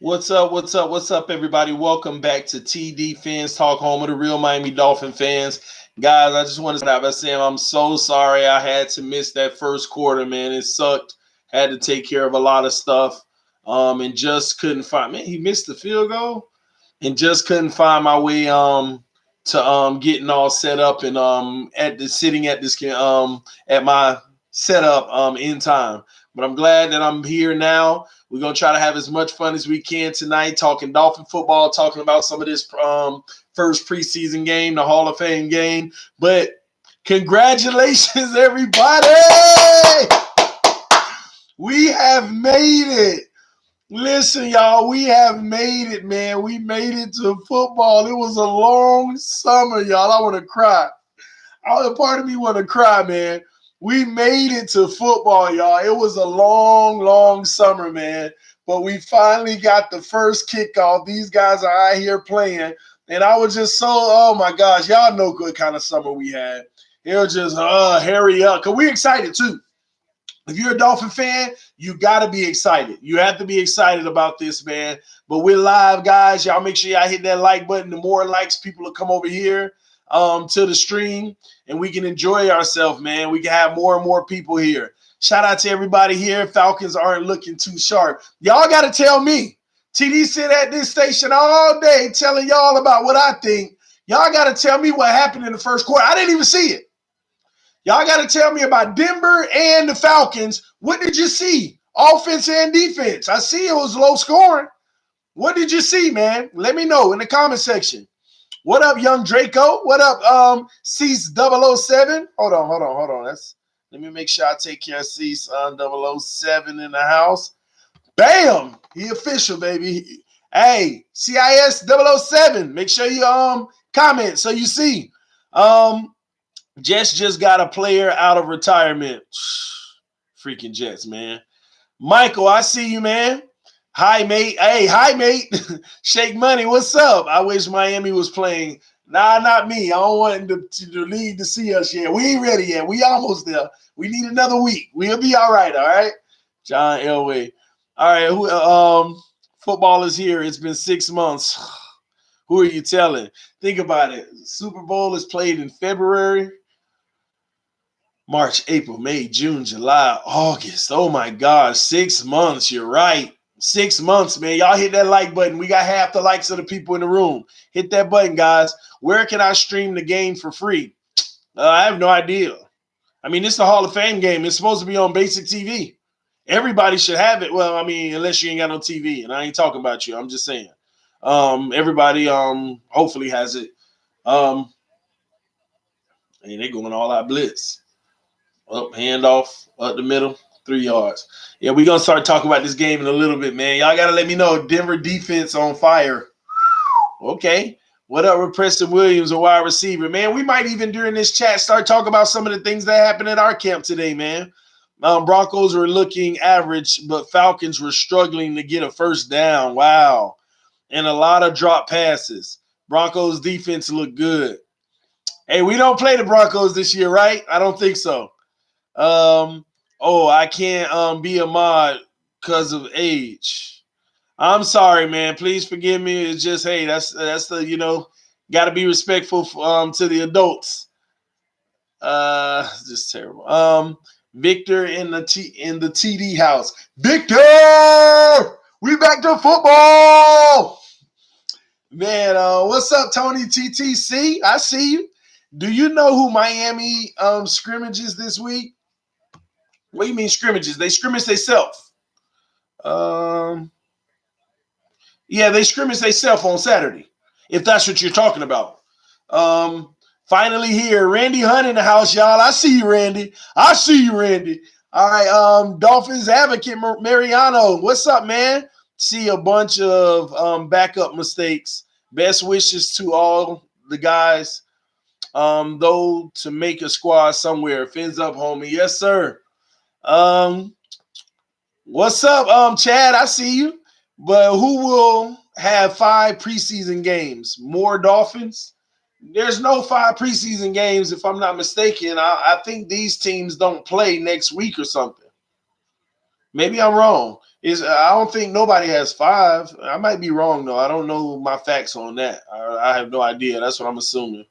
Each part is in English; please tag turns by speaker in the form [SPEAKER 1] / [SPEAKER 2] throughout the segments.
[SPEAKER 1] What's up? What's up? What's up, everybody? Welcome back to TD Fans Talk, home of the real Miami Dolphin fans. Guys, I just want to start out by saying I'm so sorry I had to miss that first quarter, man. It sucked. Had to take care of a lot of stuff, and just couldn't find. Man, he missed the field goal, and just couldn't find my way to getting all set up and at the sitting at this at my setup in time. But I'm glad that I'm here now. We're gonna try to have as much fun as we can tonight, talking Dolphin football, talking about some of this first preseason game, the Hall of Fame game. But congratulations, everybody! We have made it. Listen, y'all, we have made it, man. We made it to football. It was a long summer, y'all. I want to cry. Part of me want to cry, man. We made it to football, y'all. It was a long, long summer, man. But we finally got the first kickoff. These guys are out here playing. And I was just so, oh my gosh, y'all know good kind of summer we had. It was just, hurry up. Because we're excited too. If you're a Dolphin fan, you got to be excited. You have to be excited about this, man. But we're live, guys. Y'all make sure y'all hit that like button. The more likes, people will come over here to the stream, and we can enjoy ourselves, man. We can have more and more people here. Shout out to everybody here. Falcons aren't looking too sharp. Y'all got to tell me. TD sit at this station all day telling y'all about what I think. Y'all got to tell me what happened in the first quarter. I didn't even see it. Y'all got to tell me about Denver and the Falcons. What did you see? Offense and defense. I see it was low scoring. What did you see, man? Let me know in the comment section. What up, young Draco? What up, Cease007? Hold on. Let me make sure I take care of Cease007 in the house. Bam! He official, baby. Hey, CIS007. Make sure you comment so you see. Jets just got a player out of retirement. Freaking Jets, man. Michael, I see you, man. Hi, mate. Hey, hi, mate. Shake Money, what's up? I wish Miami was playing. Nah, not me. I don't want the league to see us yet. We ain't ready yet. We almost there. We need another week. We'll be all right? John Elway. All right, football is here. It's been 6 months. Who are you telling? Think about it. Super Bowl is played in February. March, April, May, June, July, August. Oh my gosh, 6 months. You're right. 6 months, man. Y'all hit that like button. We got half the likes of the people in the room. Hit that button, guys. Where can I stream the game for free? I have no idea. I mean, it's the Hall of Fame game. It's supposed to be on basic TV. Everybody should have it. Well, I mean, unless you ain't got no TV, and I ain't talking about you. I'm just saying. Everybody hopefully has it. And they're going all out blitz. Up, handoff, up the middle, 3 yards. Yeah, we're going to start talking about this game in a little bit, man. Y'all got to let me know. Denver defense on fire. Okay. What up with Preston Williams, a wide receiver? Man, we might even during this chat start talking about some of the things that happened at our camp today, man. Broncos were looking average, but Falcons were struggling to get a first down. Wow. And a lot of drop passes. Broncos defense looked good. Hey, we don't play the Broncos this year, right? I don't think so. I can't be a mod because of age. I'm sorry, man. Please forgive me. It's just, hey, that's the got to be respectful to the adults. Just terrible. Victor in the TD house. Victor, we back to football. Man, what's up, Tony TTC? I see you. Do you know who Miami scrimmages this week? What do you mean scrimmages? They scrimmage themselves. Yeah, they scrimmage themselves on Saturday, if that's what you're talking about. Finally here, Randy Hunt in the house, y'all. I see you, Randy. All right, Dolphins advocate Mariano. What's up, man? See a bunch of backup mistakes. Best wishes to all the guys. Though to make a squad somewhere. Fins up, homie. Yes, sir. What's up, Chad? I see you. But who will have 5 preseason games? More Dolphins? There's no 5 preseason games, if I'm not mistaken. I think these teams don't play next week or something. Maybe I'm wrong. I don't think nobody has 5. I might be wrong though. I don't know my facts on that. I have no idea. That's what I'm assuming.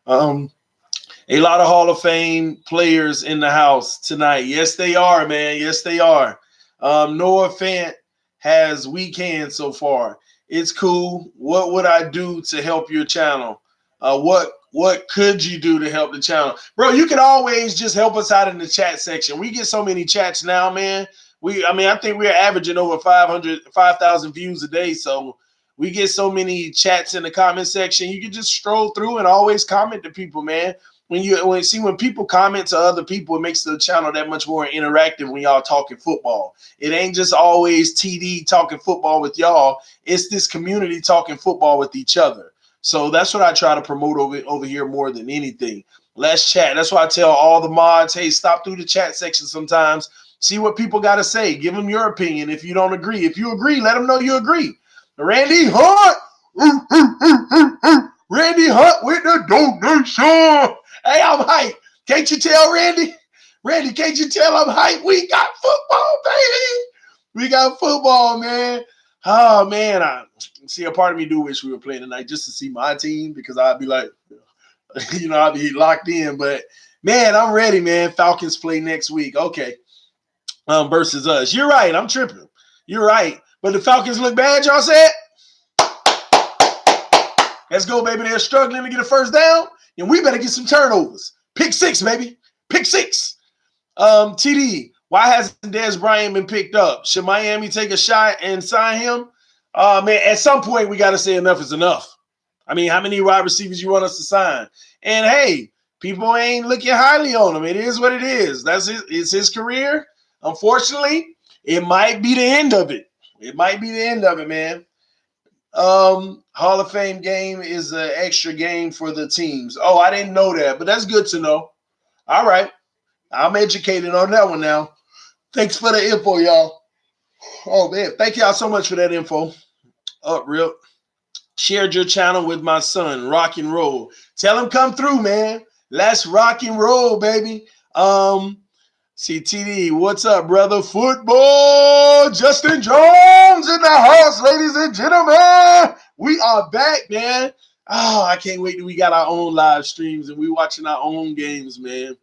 [SPEAKER 1] A lot of Hall of Fame players in the house tonight. Yes, they are, man. Yes, they are. Noah Fant has weak hands so far. It's cool. What would I do to help your channel? What could you do to help the channel? Bro, you can always just help us out in the chat section. We get so many chats now, man. I think we're averaging over 5,000 views a day. So we get so many chats in the comment section. You can just stroll through and always comment to people, man. When people comment to other people, it makes the channel that much more interactive when y'all talking football. It ain't just always TD talking football with y'all. It's this community talking football with each other. So that's what I try to promote over here more than anything. Let's chat. That's why I tell all the mods, hey, stop through the chat section sometimes. See what people got to say. Give them your opinion if you don't agree. If you agree, let them know you agree. Randy Hunt. Randy Hunt with the donation. Hey, I'm hyped. Can't you tell, Randy? Randy, can't you tell I'm hyped? We got football, baby. We got football, man. Oh, man. A part of me do wish we were playing tonight just to see my team because I'd be like, I'd be locked in. But, man, I'm ready, man. Falcons play next week. Okay. Versus us. You're right. I'm tripping. You're right. But the Falcons look bad, y'all said? Let's go, baby. They're struggling to get a first down. And we better get some turnovers. Pick 6, baby. Pick 6. TD, why hasn't Dez Bryant been picked up? Should Miami take a shot and sign him? Man, at some point, we got to say enough is enough. I mean, how many wide receivers you want us to sign? And, hey, people ain't looking highly on him. It is what it is. It's his career. Unfortunately, it might be the end of it. It might be the end of it, man. Hall of Fame game is an extra game for the teams. Oh, I didn't know that, but that's good to know. All right. I'm educated on that one now. Thanks for the info, y'all. Oh, man. Thank y'all so much for that info. Up, real. Shared your channel with my son, rock and roll. Tell him come through, man. Let's rock and roll, baby. CTD, what's up, brother? Football. Justin Jones in the house, ladies and gentlemen. We are back, man. Oh, I can't wait till we got our own live streams and we watching our own games, man.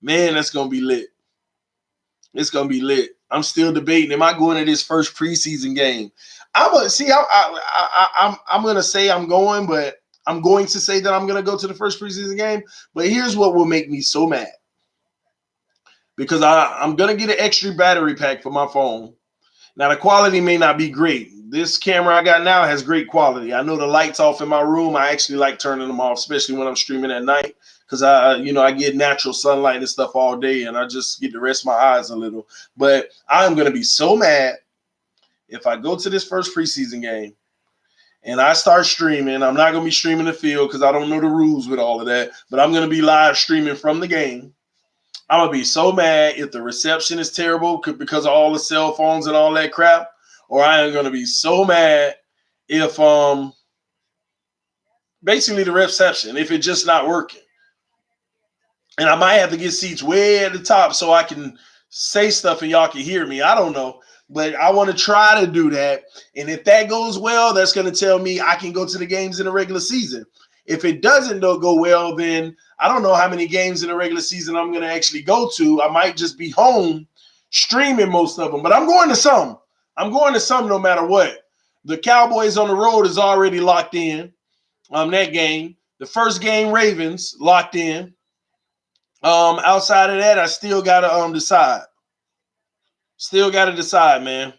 [SPEAKER 1] Man, that's going to be lit. It's going to be lit. I'm still debating. Am I going to this first preseason game? I'm going to say I'm going, but I'm going to say that I'm going to go to the first preseason game. But here's what will make me so mad. Because I'm going to get an extra battery pack for my phone. Now, the quality may not be great. This camera I got now has great quality. I know the lights off in my room. I actually like turning them off, especially when I'm streaming at night. Because I get natural sunlight and stuff all day, and I just get to rest my eyes a little. But I'm going to be so mad if I go to this first preseason game and I start streaming. I'm not going to be streaming the field because I don't know the rules with all of that. But I'm going to be live streaming from the game. I'm going to be so mad if the reception is terrible because of all the cell phones and all that crap. Or I am going to be so mad if basically the reception, if it's just not working. And I might have to get seats way at the top so I can say stuff and y'all can hear me. I don't know. But I want to try to do that. And if that goes well, that's going to tell me I can go to the games in the regular season. If it doesn't go well, then I don't know how many games in the regular season I'm going to actually go to. I might just be home streaming most of them. But I'm going to some. I'm going to some no matter what. The Cowboys on the road is already locked in that game. The first game, Ravens, locked in. Outside of that, I still got to decide. Still got to decide, man.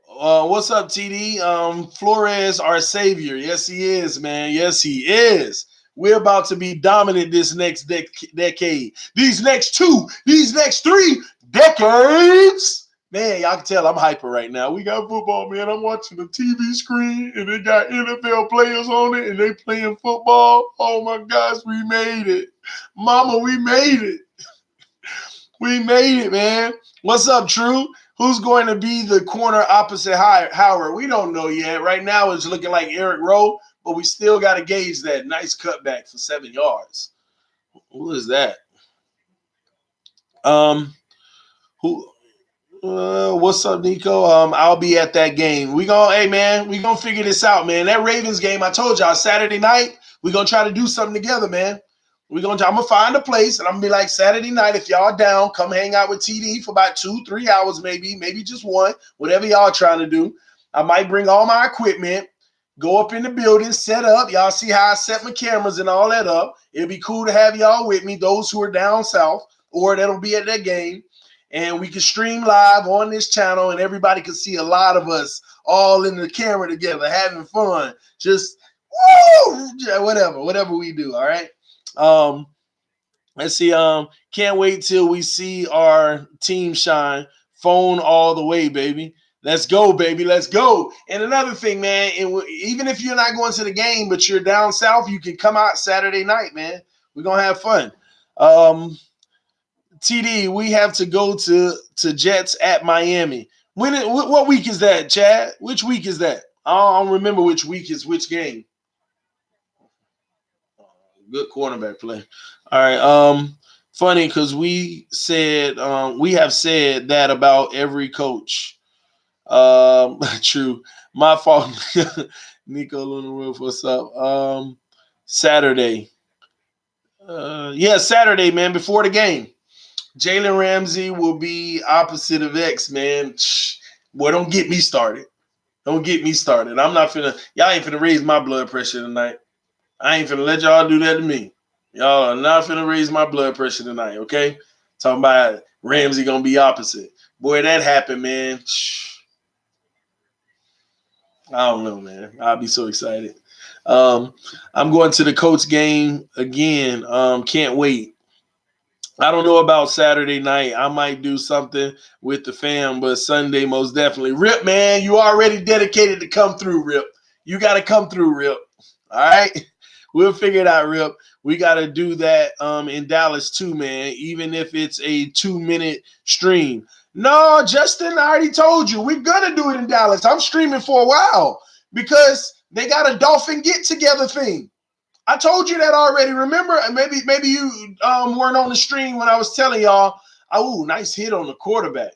[SPEAKER 1] What's up, TD? Flores, our savior. Yes, he is, man. Yes, he is. We're about to be dominant this next decade. These next 3 decades. Man, y'all can tell I'm hyper right now. We got football, man. I'm watching the TV screen, and they got NFL players on it, and they playing football. Oh, my gosh, we made it. Mama, we made it. We made it, man. What's up, True? Who's going to be the corner opposite Howard? We don't know yet. Right now, it's looking like Eric Rowe, but we still got to gauge that. Nice cutback for 7 yards. Who is that? Who What's up, Nico? I'll be at that game. Hey man, we gonna figure this out, man. That Ravens game, I told y'all, Saturday night, we gonna try to do something together, man. I'm gonna find a place and I'm gonna be like, Saturday night, if y'all down, come hang out with TD for about 2-3 hours, maybe just one, whatever y'all trying to do. I might bring all my equipment, go up in the building, set up. Y'all see how I set my cameras and all that up. It'll be cool to have y'all with me, those who are down south or that'll be at that game. And we can stream live on this channel and everybody can see a lot of us all in the camera together having fun. Just woo, whatever we do. All right. Let's see. Can't wait till we see our team shine. Phone all the way, baby. Let's go, baby. Let's go. And another thing, man, even if you're not going to the game, but you're down south, you can come out Saturday night, man. We're gonna have fun. TD, we have to go to Jets at Miami. What week is that, Chad? Which week is that? I don't remember which week is which game. Good cornerback play. All right. Funny because we have said that about every coach. True. My fault. Nico Luna Wolf, what's up? Saturday. Saturday, man, before the game. Jalen Ramsey will be opposite of X, man. Boy, don't get me started. Don't get me started. Y'all ain't finna raise my blood pressure tonight. I ain't finna let y'all do that to me. Y'all are not finna raise my blood pressure tonight, okay? Talking about Ramsey gonna be opposite. Boy, that happened, man. I don't know, man. I'll be so excited. I'm going to the Colts game again. Can't wait. I don't know about Saturday night. I might do something with the fam, but Sunday most definitely. Rip, man, you already dedicated to come through, Rip. You got to come through, Rip. All right? We'll figure it out, Rip. We got to do that in Dallas too, man, even if it's a 2-minute stream. No, Justin, I already told you. We're going to do it in Dallas. I'm streaming for a while because they got a Dolphin get-together thing. I told you that already. Remember, maybe you weren't on the stream when I was telling y'all, oh, nice hit on the quarterback.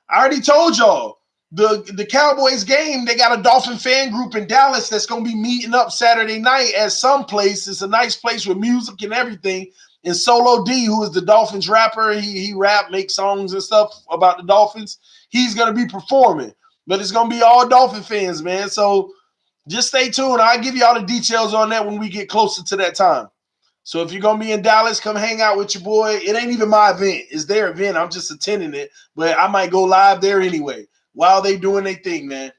[SPEAKER 1] I already told y'all the Cowboys game, they got a Dolphin fan group in Dallas that's going to be meeting up Saturday night at some place. It's a nice place with music and everything. And Solo D, who is the Dolphins rapper, he rap, make songs and stuff about the Dolphins. He's going to be performing. But it's going to be all Dolphin fans, man. So just stay tuned. I'll give you all the details on that when we get closer to that time. So if you're going to be in Dallas, come hang out with your boy. It ain't even my event. It's their event. I'm just attending it. But I might go live there anyway while they doing their thing, man.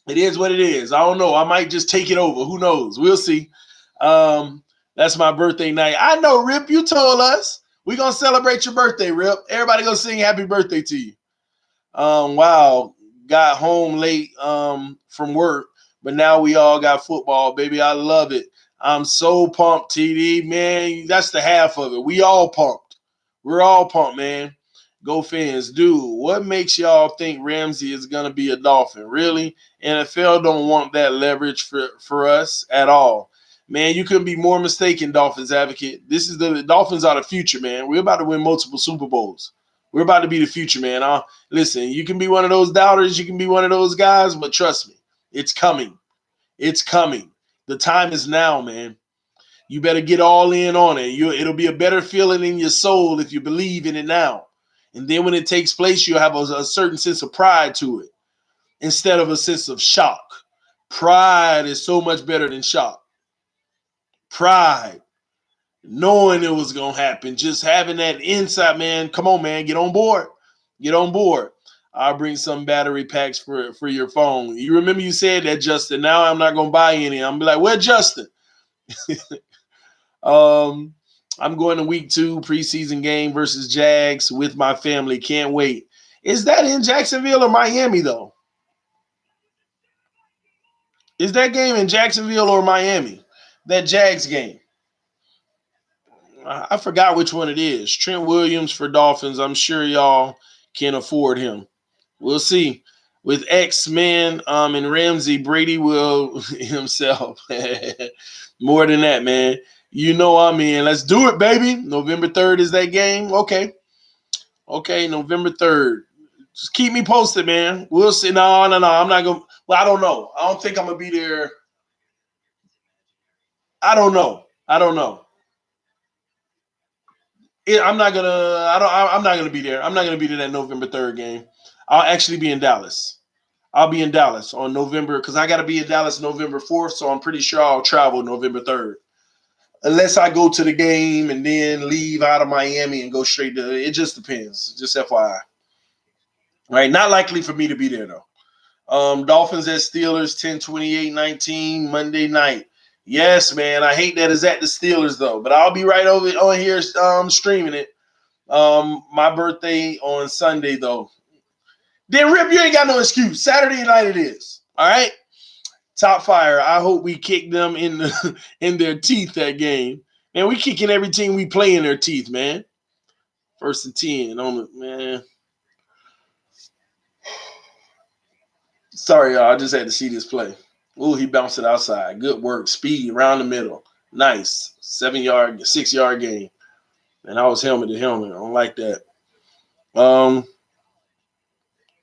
[SPEAKER 1] It is what it is. I don't know. I might just take it over. Who knows? We'll see. That's my birthday night. I know, Rip. You told us. We're going to celebrate your birthday, Rip. Everybody going to sing happy birthday to you. Wow. Got home late from work, but now we all got football, baby. I love it. I'm so pumped, TD, man. That's the half of it. We all pumped. We're all pumped, man. Go fans. Dude, what makes y'all think Ramsey is going to be a Dolphin? Really? NFL don't want that leverage for us at all. Man, you couldn't be more mistaken, Dolphins advocate. The Dolphins are the future, man. We're about to win multiple Super Bowls. We're about to be the future, man. Listen, you can be one of those doubters. You can be one of those guys, but trust me, it's coming. It's coming. The time is now, man. You better get all in on it. It'll be a better feeling in your soul if you believe in it now. And then when it takes place, you'll have a certain sense of pride to it instead of a sense of shock. Pride is so much better than shock. Pride. Knowing it was going to happen, just having that insight, man. Come on, man, get on board. Get on board. I'll bring some battery packs for your phone. You remember you said that, Justin. Now I'm not going to buy any. I'm going to be like, where Justin? I'm going to week 2 preseason game versus Jags with my family. Can't wait. Is that in Jacksonville or Miami, though? Is that game in Jacksonville or Miami? That Jags game? I forgot which one it is. Trent Williams for Dolphins. I'm sure y'all can afford him. We'll see. With X-Men and Ramsey, Brady will himself. More than that, man. You know I'm in. Let's do it, baby. November 3rd is that game. Okay, November 3rd. Just keep me posted, man. We'll see. No. I'm not going to. Well, I don't know. I don't think I'm going to be there. I don't know. I'm not going to. I'm not going to be there. I'm not going to be there that November 3rd game. I'll actually be in Dallas. I'll be in Dallas on November because I got to be in Dallas November 4th. So I'm pretty sure I'll travel November 3rd. Unless I go to the game and then leave out of Miami and go straight to it. Just depends. Just FYI. Right. Not likely for me to be there, though. Dolphins at Steelers 10-28-19 Monday night. Yes, man. I hate that it's at the Steelers, though. But I'll be right over on here streaming it. My birthday on Sunday, though. Then, Rip, you ain't got no excuse. Saturday night it is. All right? Top fire. I hope we kick them in their teeth that game. Man, we kicking every team we play in their teeth, man. 1st and 10 on the man. Sorry, y'all. I just had to see this play. Ooh, he bounced it outside. Good work. Speed around the middle. Nice. 6-yard gain. And I was helmet to helmet. I don't like that. Let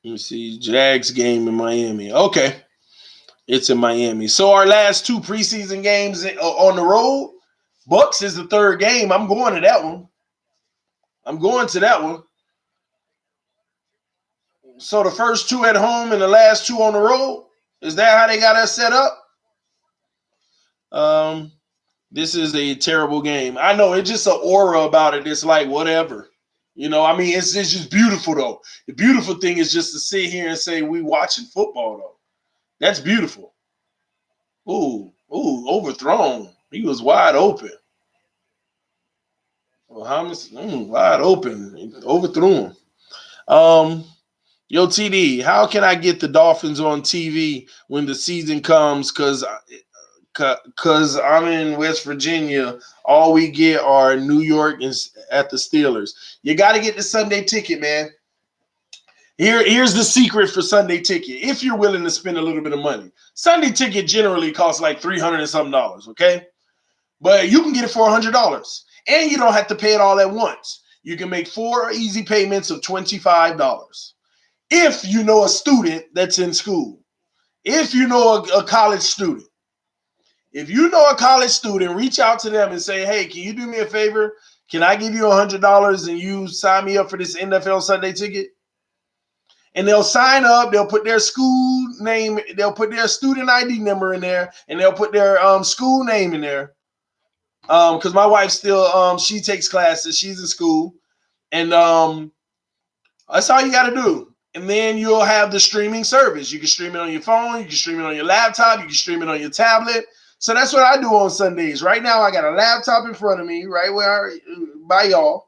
[SPEAKER 1] me see. Jags game in Miami. Okay. It's in Miami. So our last 2 preseason games on the road, Bucks is the 3rd game. I'm going to that one. So the first 2 at home and the last 2 on the road? Is that how they got us set up? This is a terrible game. I know it's just an aura about it. It's like whatever. You know, I mean, it's just beautiful, though. The beautiful thing is just to sit here and say we watching football, though. That's beautiful. Ooh, overthrown. He was wide open. Well, wide open. Overthrew him. Yo, TD, how can I get the Dolphins on TV when the season comes? Because I'm in West Virginia. All we get are New York at the Steelers. You got to get the Sunday ticket, man. Here's the secret for Sunday ticket. If you're willing to spend a little bit of money, Sunday ticket generally costs like $300 and something, okay? But you can get it for $100, and you don't have to pay it all at once. You can make 4 easy payments of $25. If you know a student that's in school, if you know a college student, reach out to them and say, hey, can you do me a favor? Can I give you $100 and you sign me up for this NFL Sunday ticket? And they'll sign up. They'll put their school name. They'll put their student ID number in there, and they'll put their school name in there. Because my wife still, she takes classes. She's in school. And that's all you got to do. And then you'll have the streaming service. You can stream it on your phone. You can stream it on your laptop. You can stream it on your tablet. So that's what I do on Sundays. Right now, I got a laptop in front of me, right by y'all.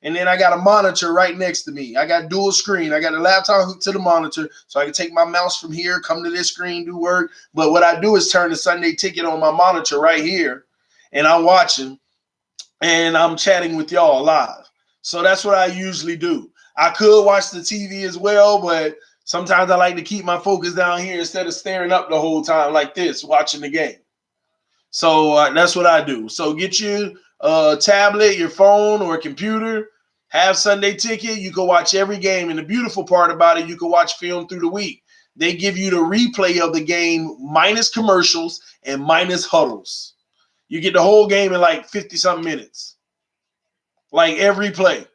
[SPEAKER 1] And then I got a monitor right next to me. I got dual screen. I got a laptop hooked to the monitor, so I can take my mouse from here, come to this screen, do work. But what I do is turn the Sunday ticket on my monitor right here, and I'm watching, and I'm chatting with y'all live. So that's what I usually do. I could watch the TV as well, but sometimes I like to keep my focus down here instead of staring up the whole time like this, watching the game. So that's what I do. So get you a tablet, your phone, or a computer, have Sunday ticket. You can watch every game. And the beautiful part about it, you can watch film through the week. They give you the replay of the game minus commercials and minus huddles. You get the whole game in like 50-something minutes. Like every play.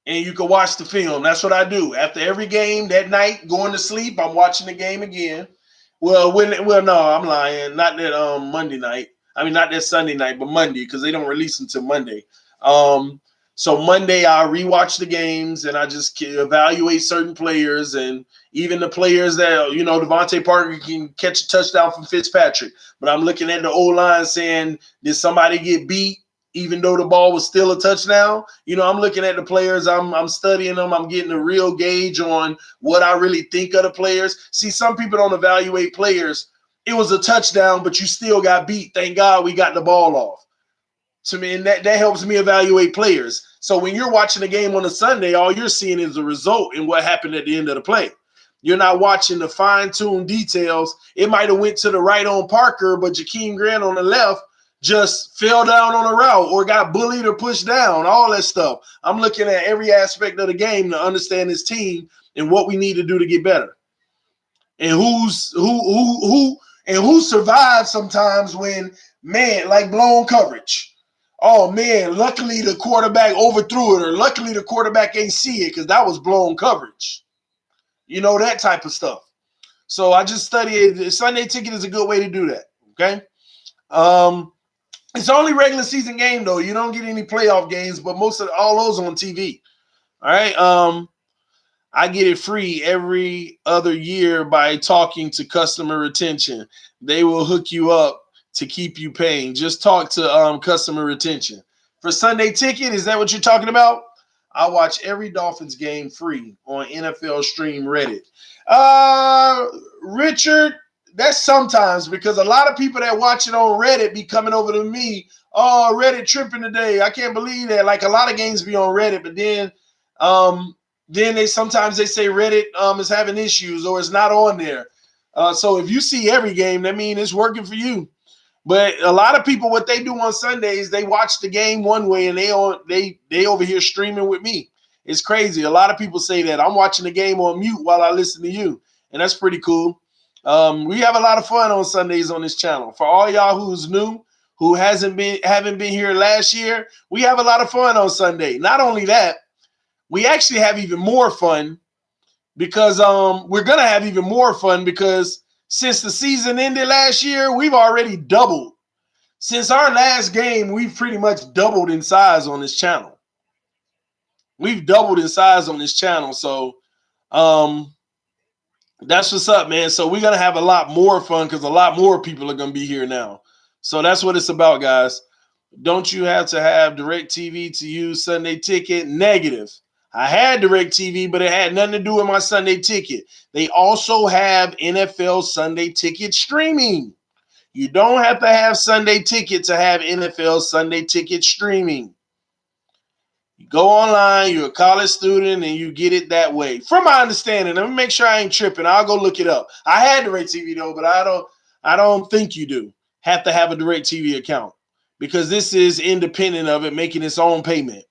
[SPEAKER 1] And you can watch the film. That's what I do. After every game that night, going to sleep, I'm watching the game again. No, I'm lying. Not that Monday night. I mean, not that Sunday night, but Monday, because they don't release until Monday. So Monday, I rewatch the games, and I just evaluate certain players, and even the players that, Devontae Parker can catch a touchdown from Fitzpatrick. But I'm looking at the O-line saying, did somebody get beat? Even though the ball was still a touchdown, I'm looking at the players. I'm studying them. I'm getting a real gauge on what I really think of the players. See, some people don't evaluate players. It was a touchdown, but you still got beat. Thank God we got the ball off. To me, and that helps me evaluate players. So when you're watching a game on a Sunday, all you're seeing is the result and what happened at the end of the play. You're not watching the fine-tuned details. It might have went to the right on Parker, but Jakeem Grant on the left just fell down on a route or got bullied or pushed down, all that stuff. I'm looking at every aspect of the game to understand this team and what we need to do to get better. And who survives sometimes when, man, like blown coverage. Oh man, luckily the quarterback overthrew it, or luckily the quarterback ain't see it because that was blown coverage. You know, that type of stuff. So I just studied. Sunday Ticket is a good way to do that. Okay. It's only regular season game though. You don't get any playoff games, but most of all those on TV. All right. I get it free every other year by talking to customer retention. They will hook you up to keep you paying. Just talk to customer retention. For Sunday Ticket, is that what you're talking about? I watch every Dolphins game free on NFL Stream Reddit. Richard, that's sometimes because a lot of people that watch it on Reddit be coming over to me. Oh, Reddit tripping today. I can't believe that. Like a lot of games be on Reddit, but then they sometimes they say Reddit is having issues or it's not on there. So if you see every game, that means it's working for you. But a lot of people, what they do on Sundays, they watch the game one way and they over here streaming with me. It's crazy. A lot of people say that. I'm watching the game on mute while I listen to you, and that's pretty cool. We have a lot of fun on Sundays on this channel. For all y'all who's new, who haven't been here last year, we have a lot of fun on Sunday. Not only that, we actually have even more fun because we're going to have even more fun because since the season ended last year, we've already doubled. Since our last game, we've pretty much doubled in size on this channel. We've doubled in size on this channel. So that's what's up, man. So we're going to have a lot more fun because a lot more people are going to be here now. So that's what it's about, guys. Don't you have to have DirecTV to use Sunday Ticket? Negative. I had DirecTV, but it had nothing to do with my Sunday Ticket. They also have NFL Sunday Ticket streaming. You don't have to have Sunday Ticket to have NFL Sunday Ticket streaming. You go online, you're a college student, and you get it that way. From my understanding, let me make sure I ain't tripping. I'll go look it up. I had DirecTV though, but I don't think you do have to have a DirecTV account because this is independent of it, making its own payment.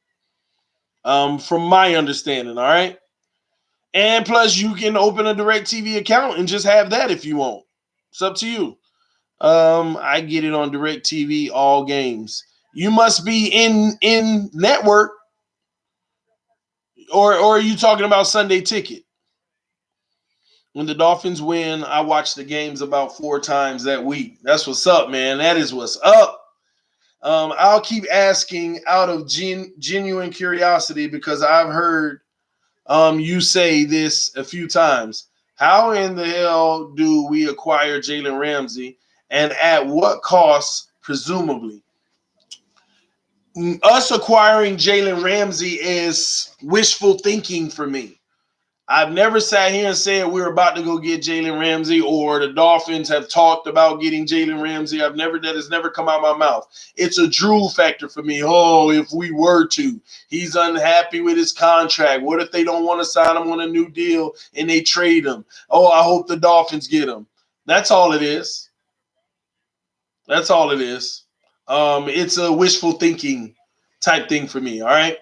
[SPEAKER 1] From my understanding, all right? And plus, you can open a DirecTV account and just have that if you want. It's up to you. I get it on DirecTV, all games. You must be in network, or are you talking about Sunday Ticket? When the Dolphins win, I watch the games about 4 times that week. That's what's up, man. That is what's up. I'll keep asking out of genuine curiosity because I've heard you say this a few times. How in the hell do we acquire Jalen Ramsey and at what cost, presumably? Us acquiring Jalen Ramsey is wishful thinking for me. I've never sat here and said we're about to go get Jalen Ramsey or the Dolphins have talked about getting Jalen Ramsey. That has never come out of my mouth. It's a drool factor for me. Oh, if we were to, he's unhappy with his contract. What if they don't want to sign him on a new deal and they trade him? Oh, I hope the Dolphins get him. That's all it is. That's all it is. It's a wishful thinking type thing for me. All right.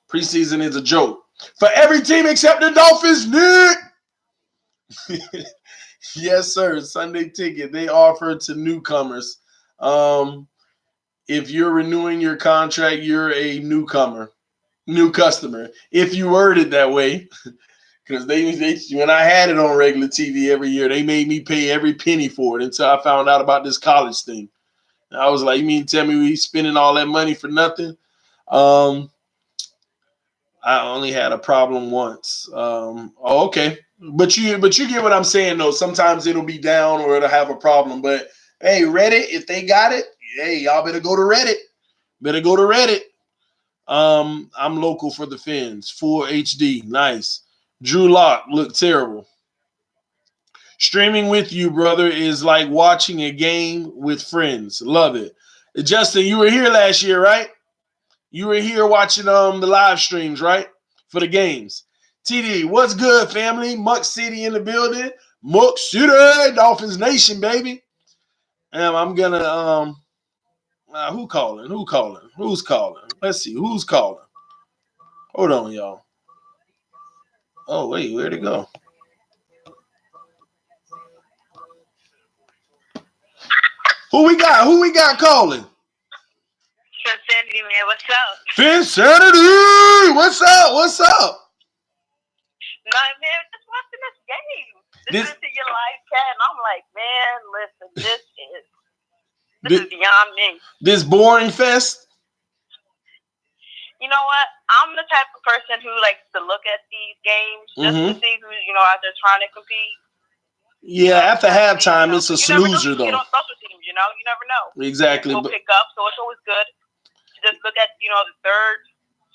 [SPEAKER 1] Preseason is a joke. For every team except the Dolphins, Nick. Yes, sir. Sunday Ticket. They offer to newcomers. If you're renewing your contract, you're a newcomer, new customer. If you word it that way, because they when I had it on regular TV every year, they made me pay every penny for it until I found out about this college thing. And I was like, you mean tell me we spending all that money for nothing? I only had a problem once. Okay. But you get what I'm saying, though. Sometimes it'll be down or it'll have a problem. But, hey, Reddit, if they got it, hey, y'all better go to Reddit. Better go to Reddit. I'm local for the Fins. Full HD. Nice. Drew Lock looked terrible. Streaming with you, brother, is like watching a game with friends. Love it. Justin, you were here last year, right? You were here watching the live streams, right? For the games. TD, what's good, family? Muck City in the building. Muck City, Dolphins Nation, baby. I'm gonna Who calling? Who calling? Who's calling? Let's see. Who's calling? Hold on, y'all. Oh, wait. Where'd it go? Who we got? Who we got calling?
[SPEAKER 2] Insanity, man. What's up?
[SPEAKER 1] Insanity! What's up? What's up?
[SPEAKER 2] Nah, man, just watching this game. Listening to your live chat, and I'm like, man, listen, this is beyond me.
[SPEAKER 1] This boring fest?
[SPEAKER 2] You know what? I'm the type of person who likes to look at these games just to see who's, out there trying to compete.
[SPEAKER 1] Yeah, after halftime, it's a snoozer, though.
[SPEAKER 2] You don't special teams, you never know.
[SPEAKER 1] Exactly.
[SPEAKER 2] We'll pick up, so it's always good to just look at, the third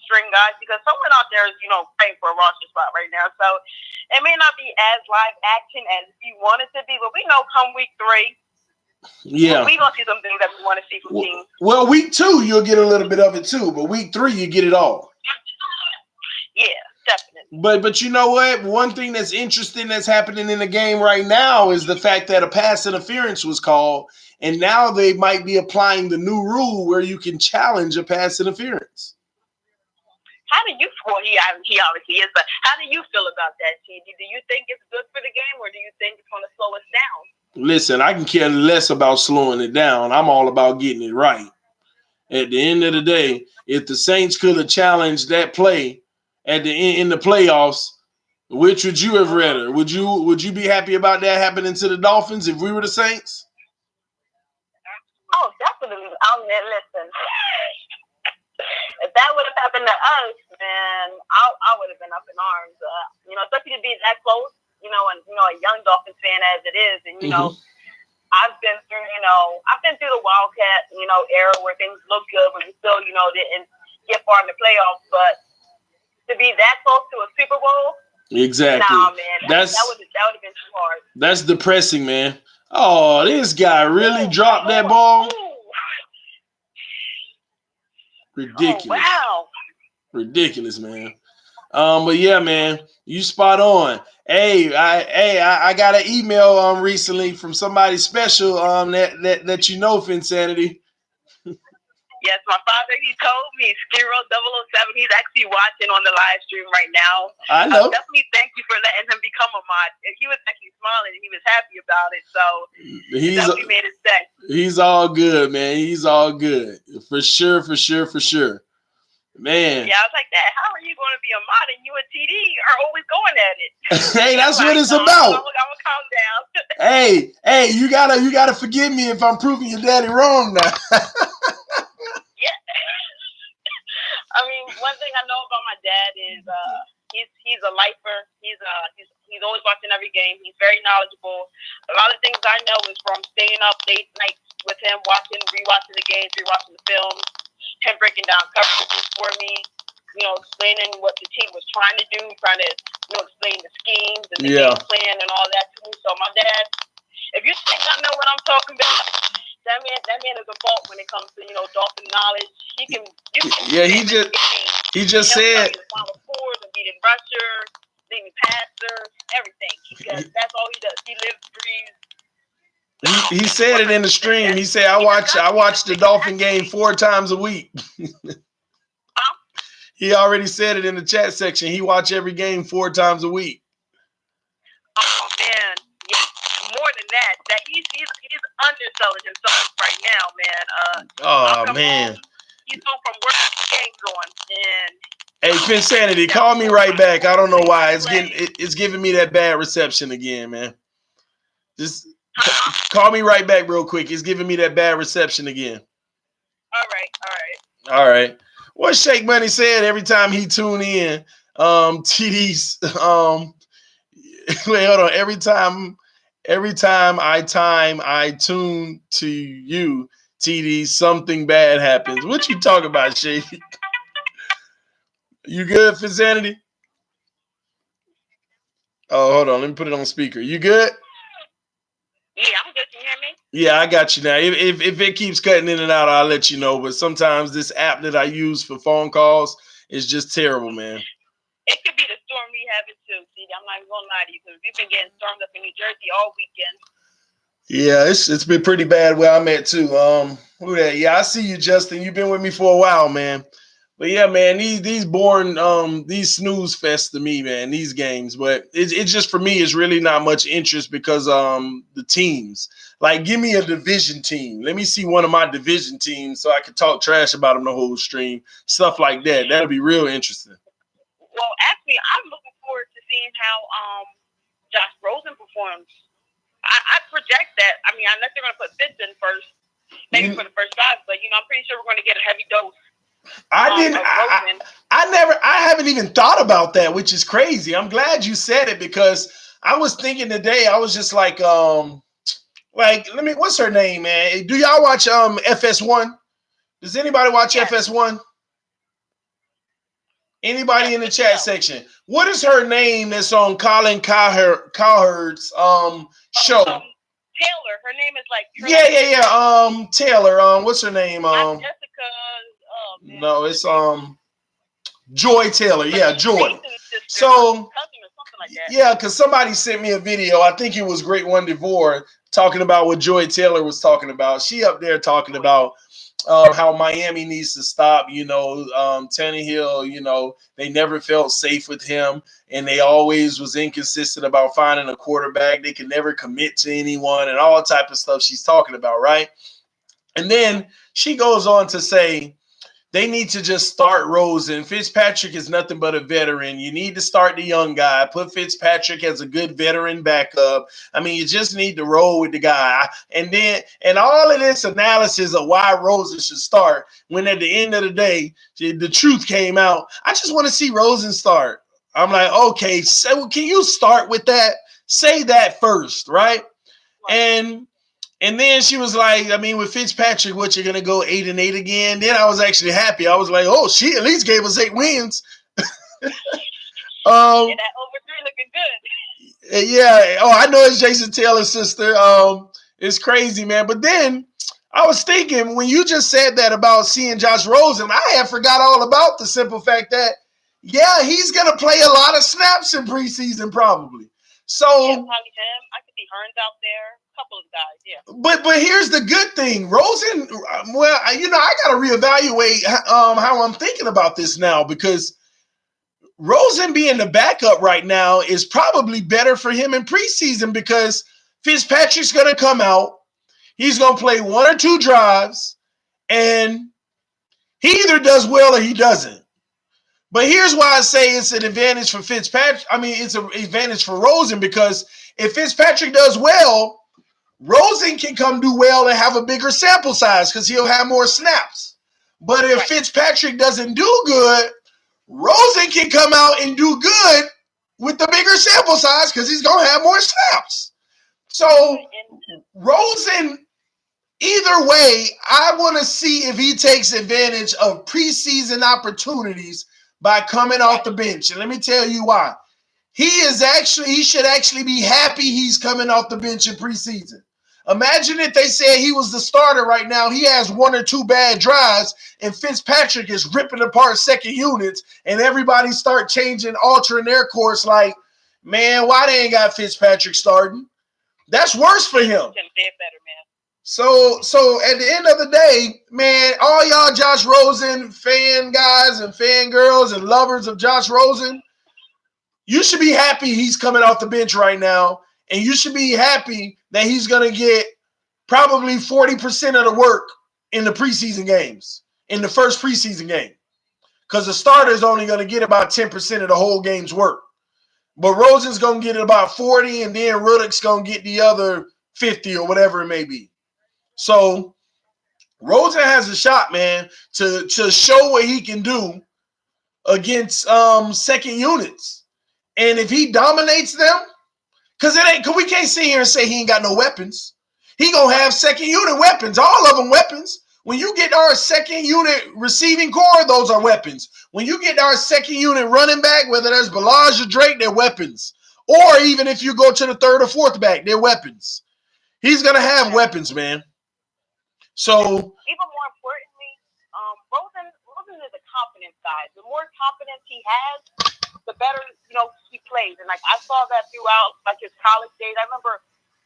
[SPEAKER 2] string guys, because someone out there is, praying for a roster spot right now. So it may not be as live action as we want it to be, but we know come week 3, we're going to see some things that we want to see from teams.
[SPEAKER 1] Well, week 2, you'll get a little bit of it too, but week 3, you get it all.
[SPEAKER 2] Yeah, definitely.
[SPEAKER 1] But you know what? One thing that's interesting that's happening in the game right now is the fact that a pass interference was called, and now they might be applying the new rule where you can challenge a pass interference.
[SPEAKER 2] How do you feel? He obviously is, but how do you feel about that, TD? Do you think it's good for the game, or do you think it's going to slow us down?
[SPEAKER 1] Listen, I can care less about slowing it down. I'm all about getting it right. At the end of the day, if the Saints could have challenged that play at the end in the playoffs, which would you have rather? Would you be happy about that happening to the Dolphins if we were the Saints?
[SPEAKER 2] Oh, definitely. Listen. If that would have happened to us, man, I would have been up in arms. Especially to be that close, and a young Dolphins fan as it is, and I've been through the Wildcat, era where things look good, but we still, didn't get far in the playoffs. But to be that close to a Super Bowl,
[SPEAKER 1] exactly.
[SPEAKER 2] Nah, man, that would have been too hard.
[SPEAKER 1] That's depressing, man. Oh, this guy really dropped that ball. Ridiculous.
[SPEAKER 2] Oh, wow.
[SPEAKER 1] Ridiculous, man. But yeah, man, you spot on. Hey, I got an email recently from somebody special that for Insanity.
[SPEAKER 2] Yes, my father, he told me, Skiro007, he's actually watching on the live stream right now.
[SPEAKER 1] I know.
[SPEAKER 2] Definitely thank you for letting him become a mod. He was actually smiling and he was happy about it, so he definitely made it sense.
[SPEAKER 1] He's all good, man. He's all good. For sure. Man.
[SPEAKER 2] Yeah, I was like, Dad, how are you going to be a mod and you and TD are always going at it?
[SPEAKER 1] Hey, that's what it's about.
[SPEAKER 2] I'm gonna calm down.
[SPEAKER 1] Hey, you gotta forgive me if I'm proving your daddy wrong now.
[SPEAKER 2] Yeah. I mean, one thing I know about my dad is he's a lifer. He's always watching every game. He's very knowledgeable. A lot of things I know is from staying up late nights with him, rewatching the games, rewatching the films, him breaking down coverages for me, explaining what the team was trying to do, trying to explain the schemes and the game plan and all that to me. So my dad, if you think I know what I'm talking about, that man is a vault when it comes to Dolphin knowledge. He
[SPEAKER 1] just said
[SPEAKER 2] the Final Fours, the leading rusher, leading passer, everything. Because that's all he does. He lives, breathes.
[SPEAKER 1] He said it in the stream. He said I watch the Dolphin game 4 times a week. He already said it in the chat section. He watch every game 4 times a week.
[SPEAKER 2] Oh man, yeah, more than that. That he's underselling himself right now, man.
[SPEAKER 1] Oh man.
[SPEAKER 2] He's home from work, game's on, and
[SPEAKER 1] hey, Finsanity, call me right back. I don't know why it's giving me that bad reception again, man. Just call me right back real quick. It's giving me that bad reception again. All right. What Shake Money said every time he tune in, TD's wait, hold on. Every time I tune to you, TD, something bad happens. What you talking about, Shake? You good, Finsanity? Oh, hold on. Let me put it on speaker. You good?
[SPEAKER 2] Yeah, I'm good. Can you hear me?
[SPEAKER 1] Yeah, I got you now. If it keeps cutting in and out, I'll let you know. But sometimes this app that I use for phone calls is just terrible, man.
[SPEAKER 2] It could be the storm we have it too. See, I'm not even gonna lie to you because we've been getting stormed up in New Jersey all weekend.
[SPEAKER 1] Yeah, it's been pretty bad where I'm at too. Who that? Yeah, I see you, Justin. You've been with me for a while, man. But yeah, man, these boring these snooze fests to me, man, these games. But it's just for me, it's really not much interest because the teams. Like, give me a division team. Let me see one of my division teams so I can talk trash about them the whole stream. Stuff like that. That'll be real interesting.
[SPEAKER 2] Well, actually, I'm looking forward to seeing how Josh Rosen performs. I project that. I mean, unless they're going to put Fitz in first, maybe for the first drive, but I'm pretty sure we're going to get a heavy dose.
[SPEAKER 1] I haven't even thought about that, which is crazy. I'm glad you said it because I was thinking today. I was just like let me. What's her name, man? Do y'all watch FS1? Does anybody watch FS1? Anybody in the chat section? What is her name that's on Colin Cowherd's show?
[SPEAKER 2] Taylor. Her name is like
[SPEAKER 1] yeah. Taylor. What's her name?
[SPEAKER 2] Not Jessica.
[SPEAKER 1] No, it's Joy Taylor. Yeah, Joy. So yeah, because somebody sent me a video. I think it was Great One Devore talking about what Joy Taylor was talking about. She up there talking about how Miami needs to stop, Tannehill, they never felt safe with him and they always was inconsistent about finding a quarterback. They could never commit to anyone and all type of stuff she's talking about, right? And then she goes on to say, they need to just start Rosen. Fitzpatrick is nothing but a veteran. You need to start the young guy. Put Fitzpatrick as a good veteran backup. I mean, you just need to roll with the guy. And all of this analysis of why Rosen should start, when at the end of the day, the truth came out. I just want to see Rosen start. I'm like, okay, so can you start with that? Say that first, right? And then she was like, I mean, with Fitzpatrick, what, you're going to go 8-8 again? Then I was actually happy. I was like, oh, she at least gave us 8 wins.
[SPEAKER 2] That over 3 looking good.
[SPEAKER 1] Yeah. Oh, I know it's Jason Taylor's sister. It's crazy, man. But then I was thinking, when you just said that about seeing Josh Rosen, I had forgot all about the simple fact that, yeah, he's going to play a lot of snaps in preseason probably. So
[SPEAKER 2] probably him. I could see Hearns out there. Couple of guys, yeah.
[SPEAKER 1] But here's the good thing. Rosen, well, I got to reevaluate how I'm thinking about this now, because Rosen being the backup right now is probably better for him in preseason, because Fitzpatrick's going to come out. He's going to play 1 or 2 drives, and he either does well or he doesn't. But here's why I say it's an advantage for Fitzpatrick. I mean, it's an advantage for Rosen, because if Fitzpatrick does well, Rosen can come do well and have a bigger sample size because he'll have more snaps. But if Fitzpatrick doesn't do good, Rosen can come out and do good with the bigger sample size because he's going to have more snaps. So Rosen, either way, I want to see if he takes advantage of preseason opportunities by coming off the bench. And let me tell you why. He should actually be happy he's coming off the bench in preseason. Imagine if they said he was the starter right now. He has 1 or 2 bad drives, and Fitzpatrick is ripping apart second units, and everybody start altering their course like, man, why they ain't got Fitzpatrick starting? That's worse for him. So at the end of the day, man, all y'all Josh Rosen fan guys and fangirls and lovers of Josh Rosen, you should be happy he's coming off the bench right now, and you should be happy that he's going to get probably 40% of the work in the preseason games, in the first preseason game, because the starter is only going to get about 10% of the whole game's work. But Rosen's going to get about 40, and then Ruddock's going to get the other 50 or whatever it may be. So Rosen has a shot, man, to show what he can do against second units. And if he dominates them, because we can't sit here and say he ain't got no weapons. He gonna have second unit weapons, all of them weapons. When you get our second unit receiving core, those are weapons. When you get our second unit running back, whether that's Balaj or Drake, they're weapons. Or even if you go to the 3rd or 4th back, they're weapons. He's gonna have weapons, man. So
[SPEAKER 2] even more importantly, Rosen is a confidence guy. The more confidence he has, the better, he plays. And I saw that throughout his college days. I remember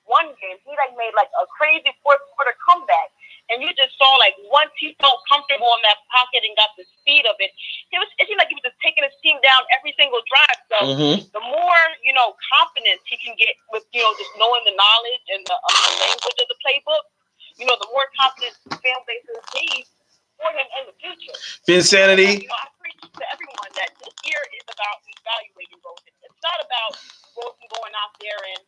[SPEAKER 2] one game, he like made like a crazy fourth quarter comeback. And you just saw, like, once he felt comfortable in that pocket and got the speed of it, it seemed like he was just taking his team down every single drive. So the more, confidence he can get with, just knowing the knowledge and the language of the playbook, the more confidence fan bases need for him in the future.
[SPEAKER 1] Insanity.
[SPEAKER 2] I preach to everyone that this year is about evaluating Rosen. It's not about Rosen going out there and,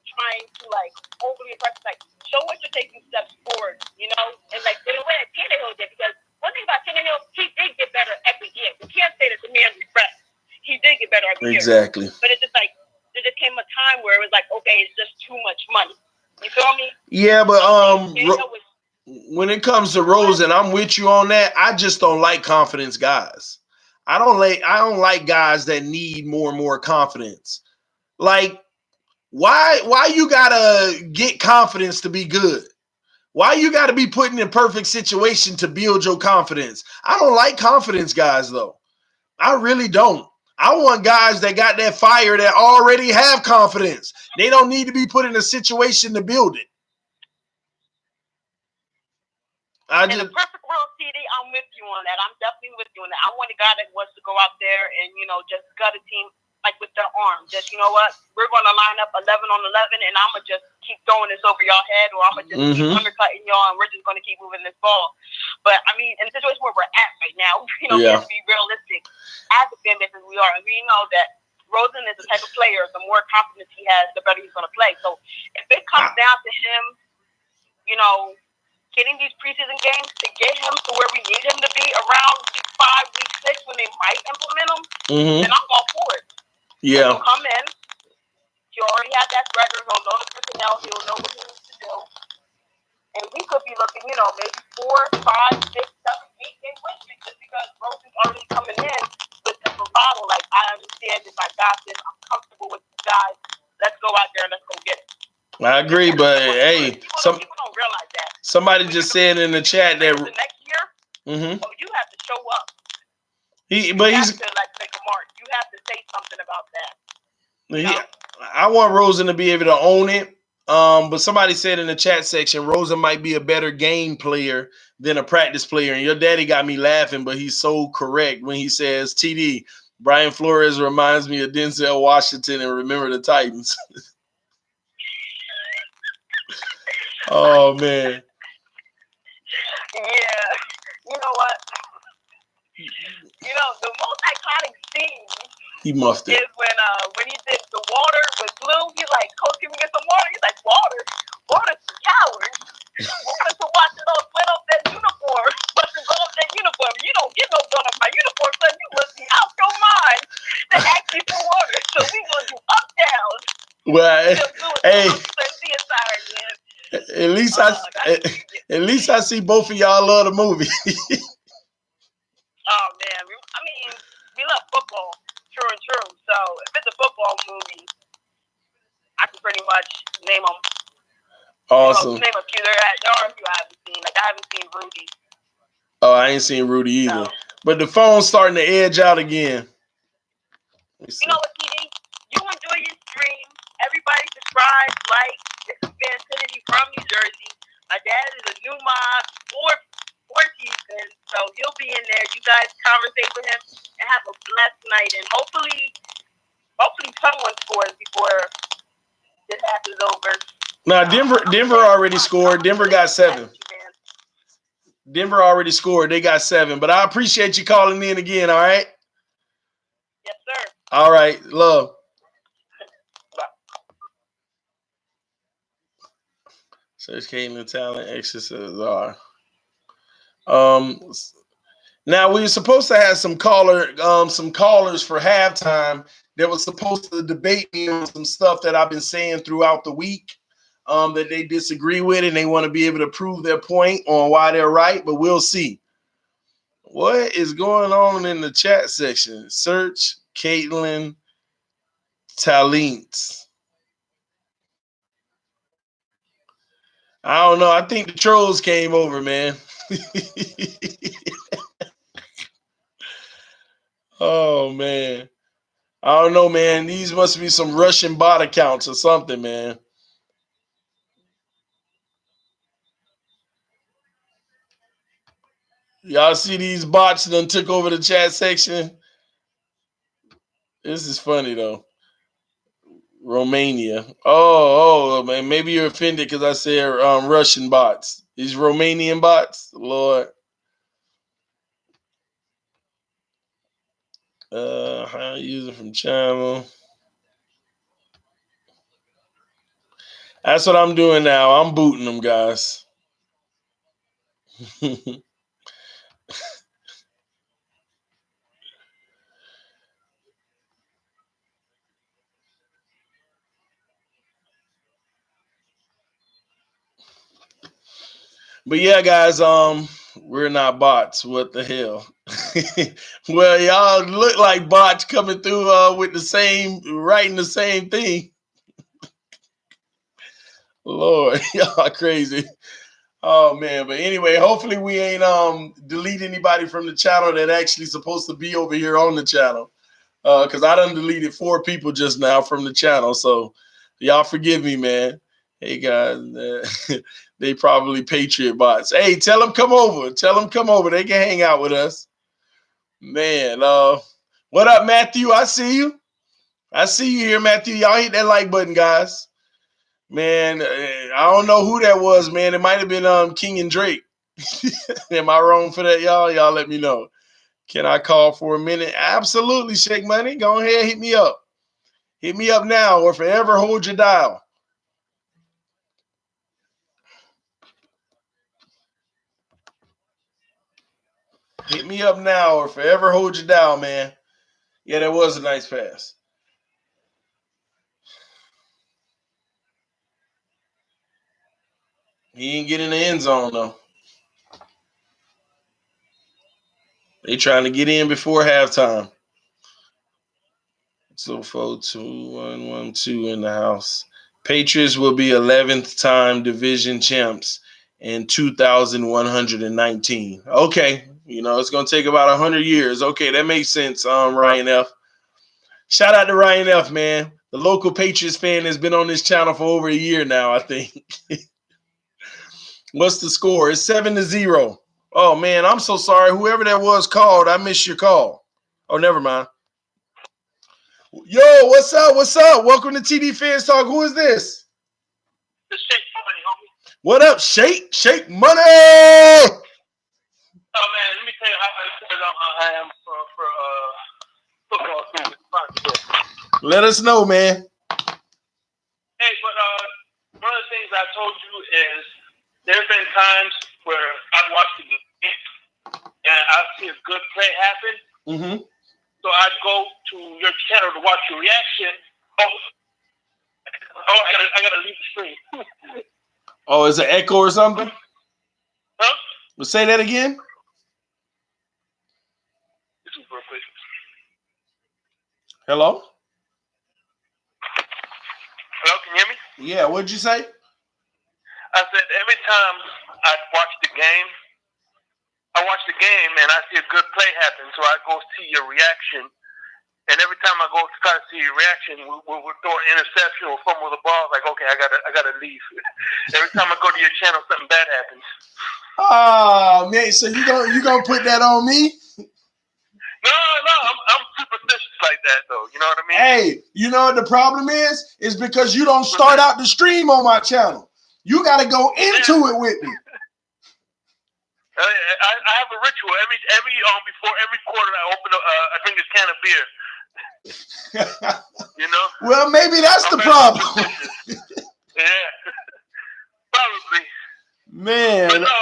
[SPEAKER 2] trying to like overly impress, like show what you're taking steps forward, and like in a way that Tannehill did, because one thing about Tannehill, he did get better every year. We can't say that the man regressed. He did get better every year.
[SPEAKER 1] Exactly.
[SPEAKER 2] But it's just like there just came a time where it was like, okay, it's just too much money. You feel me?
[SPEAKER 1] Yeah, but when it comes to Rosen, I'm with you on that. I just don't like confidence guys. I don't like guys that need more and more confidence. Like, why you gotta get confidence to be good? Why you gotta be put in a perfect situation to build your confidence? I don't like confidence guys though. I really don't. I want guys that got that fire that already have confidence. They don't need to be put in a situation to build it.
[SPEAKER 2] In a perfect world, CD, I'm with you on that. I'm definitely with you on that. I want a guy that wants to go out there and, just gut a team like with their arm. Just, you know what? We're going to line up 11 on 11, and I'm going to just keep throwing this over y'all head, or I'm going to just keep undercutting y'all, and we're just going to keep moving this ball. But, I mean, in the situation where we're at right now, we have to be realistic as a fan base as we are. And we know that Rosen is the type of player, the more confidence he has, the better he's going to play. So if it comes down to him, getting these preseason games to get him to where we need him to be around week 5, week 6, when they might implement him, then I'm all for it.
[SPEAKER 1] Yeah.
[SPEAKER 2] He'll come in. He already had that record. He'll know the personnel. He'll know what he needs to do. And we could be looking, maybe 4, 5, 6, 7, 8 game win streak, just because Rosen's already coming in with the bravado. Like, I understand this. I got this. I'm comfortable with you guys. Let's go out there and let's go get it.
[SPEAKER 1] I agree, but hey,
[SPEAKER 2] people don't realize that.
[SPEAKER 1] Somebody just said in the chat that
[SPEAKER 2] the next year, you have to show up.
[SPEAKER 1] He's
[SPEAKER 2] to make a mark. You have to say something about that.
[SPEAKER 1] I want Rosen to be able to own it. But somebody said in the chat section, Rosen might be a better game player than a practice player. And your daddy got me laughing, but he's so correct when he says, TD, Brian Flores reminds me of Denzel Washington and Remember the Titans. Oh, man.
[SPEAKER 2] Yeah. You know what? The most iconic scene
[SPEAKER 1] he muffed it.
[SPEAKER 2] Is when he did the water with blue. He's like, Coach, can we get some water? He's like, water? Water's for cowards. Water's for watching those sweat off that uniform. But to go off that uniform, you don't get no blood off my uniform, son. You must be out your mind to ask me for water. So we gonna do up down.
[SPEAKER 1] Well, hey. At least I see both of y'all love the movie.
[SPEAKER 2] Oh man, I mean, we love football, true and true. So if it's a football movie, I can pretty much name them.
[SPEAKER 1] Awesome.
[SPEAKER 2] Name a few. There are a few I haven't seen. Like I haven't seen Rudy.
[SPEAKER 1] Oh, I ain't seen Rudy either. No. But the phone's starting to edge out again.
[SPEAKER 2] You know what, TD? You enjoy your stream. Everybody subscribe, like. This is Vanity from New Jersey. My dad is a new mob for season, so he'll be in there. You guys conversate with him and have a blessed night. And hopefully someone scores before this half is over.
[SPEAKER 1] No, Denver already scored. Denver got 7. Denver already scored. They got 7. But I appreciate you calling in again, all right?
[SPEAKER 2] Yes, sir.
[SPEAKER 1] All right. Love. Search Caitlin Talent, exercises are. Now we were supposed to have some callers for halftime that was supposed to debate me on some stuff that I've been saying throughout the week that they disagree with, and they want to be able to prove their point on why they're right, but we'll see. What is going on in the chat section? Search Caitlin Talent. I don't know. I think the trolls came over, man. Oh, man. I don't know, man. These must be some Russian bot accounts or something, man. Y'all see these bots done took over the chat section? This is funny though. Romania. Oh, man. Maybe you're offended because I said Russian bots. These Romanian bots, Lord. How you use it from channel? That's what I'm doing now. I'm booting them, guys. But yeah, guys, we're not bots. What the hell? Well, y'all look like bots coming through with the same, writing the same thing. Lord, y'all crazy. Oh man, but anyway, hopefully we ain't delete anybody from the channel that actually supposed to be over here on the channel. Because I done deleted 4 people just now from the channel. So y'all forgive me, man. Hey guys, they probably Patriot bots. Hey, tell them come over. Tell them come over. They can hang out with us. Man, what up, Matthew? I see you. I see you here, Matthew. Y'all hit that like button, guys. Man, I don't know who that was, man. It might have been King and Drake. Am I wrong for that, y'all? Y'all let me know. Can I call for a minute? Absolutely, Shake Money. Go ahead, hit me up. Hit me up now or forever hold your dial. Hit me up now or forever hold your dial, man. Yeah, that was a nice pass. He didn't get in the end zone, though. They trying to get in before halftime. So 4-2-1-1-2 in the house. Patriots will be 11th time division champs in 2119. Okay, it's gonna take about 100 years. Okay, that makes sense. Ryan F. Shout out to Ryan F. Man, the local Patriots fan has been on this channel for over a year now. I think. What's the score? It's 7-0. Oh man, I'm so sorry. Whoever that was called, I missed your call. Oh, never mind. Yo, what's up? What's up? Welcome to TD Fans Talk. Who is this?
[SPEAKER 2] The Shake Money, homie.
[SPEAKER 1] What up, Shake? Shake Money!
[SPEAKER 2] Oh man, let me tell you how excited I am for football season.
[SPEAKER 1] Let us know, man.
[SPEAKER 2] Hey, but one of the things I told you is there's been times where I've watched the game and I see a good play happen.
[SPEAKER 1] Mm-hmm.
[SPEAKER 2] So I'd go to your channel to watch your reaction. I gotta leave the stream.
[SPEAKER 1] Oh, is it an echo or something?
[SPEAKER 2] Huh?
[SPEAKER 1] Well, say that again.
[SPEAKER 2] This is real quick.
[SPEAKER 1] Hello?
[SPEAKER 2] Hello, can you hear me?
[SPEAKER 1] Yeah, what'd you say?
[SPEAKER 2] I said every time I watch the game and I see a good play happen, so I go see your reaction. And every time I go try to see your reaction, we'll throw an interception or fumble the ball. Like, okay, I gotta leave. Every time I go to your channel, something bad happens.
[SPEAKER 1] Oh man, so you gonna put that on me?
[SPEAKER 2] No, I'm superstitious like that though. You know what I mean?
[SPEAKER 1] Hey, you know what the problem is? Is because you don't start out the stream on my channel. You gotta go into it with me.
[SPEAKER 2] I have a ritual every before every quarter. I open I drink this can of beer. You know.
[SPEAKER 1] Well, maybe that's the problem.
[SPEAKER 2] Yeah, probably.
[SPEAKER 1] Man.
[SPEAKER 2] But no,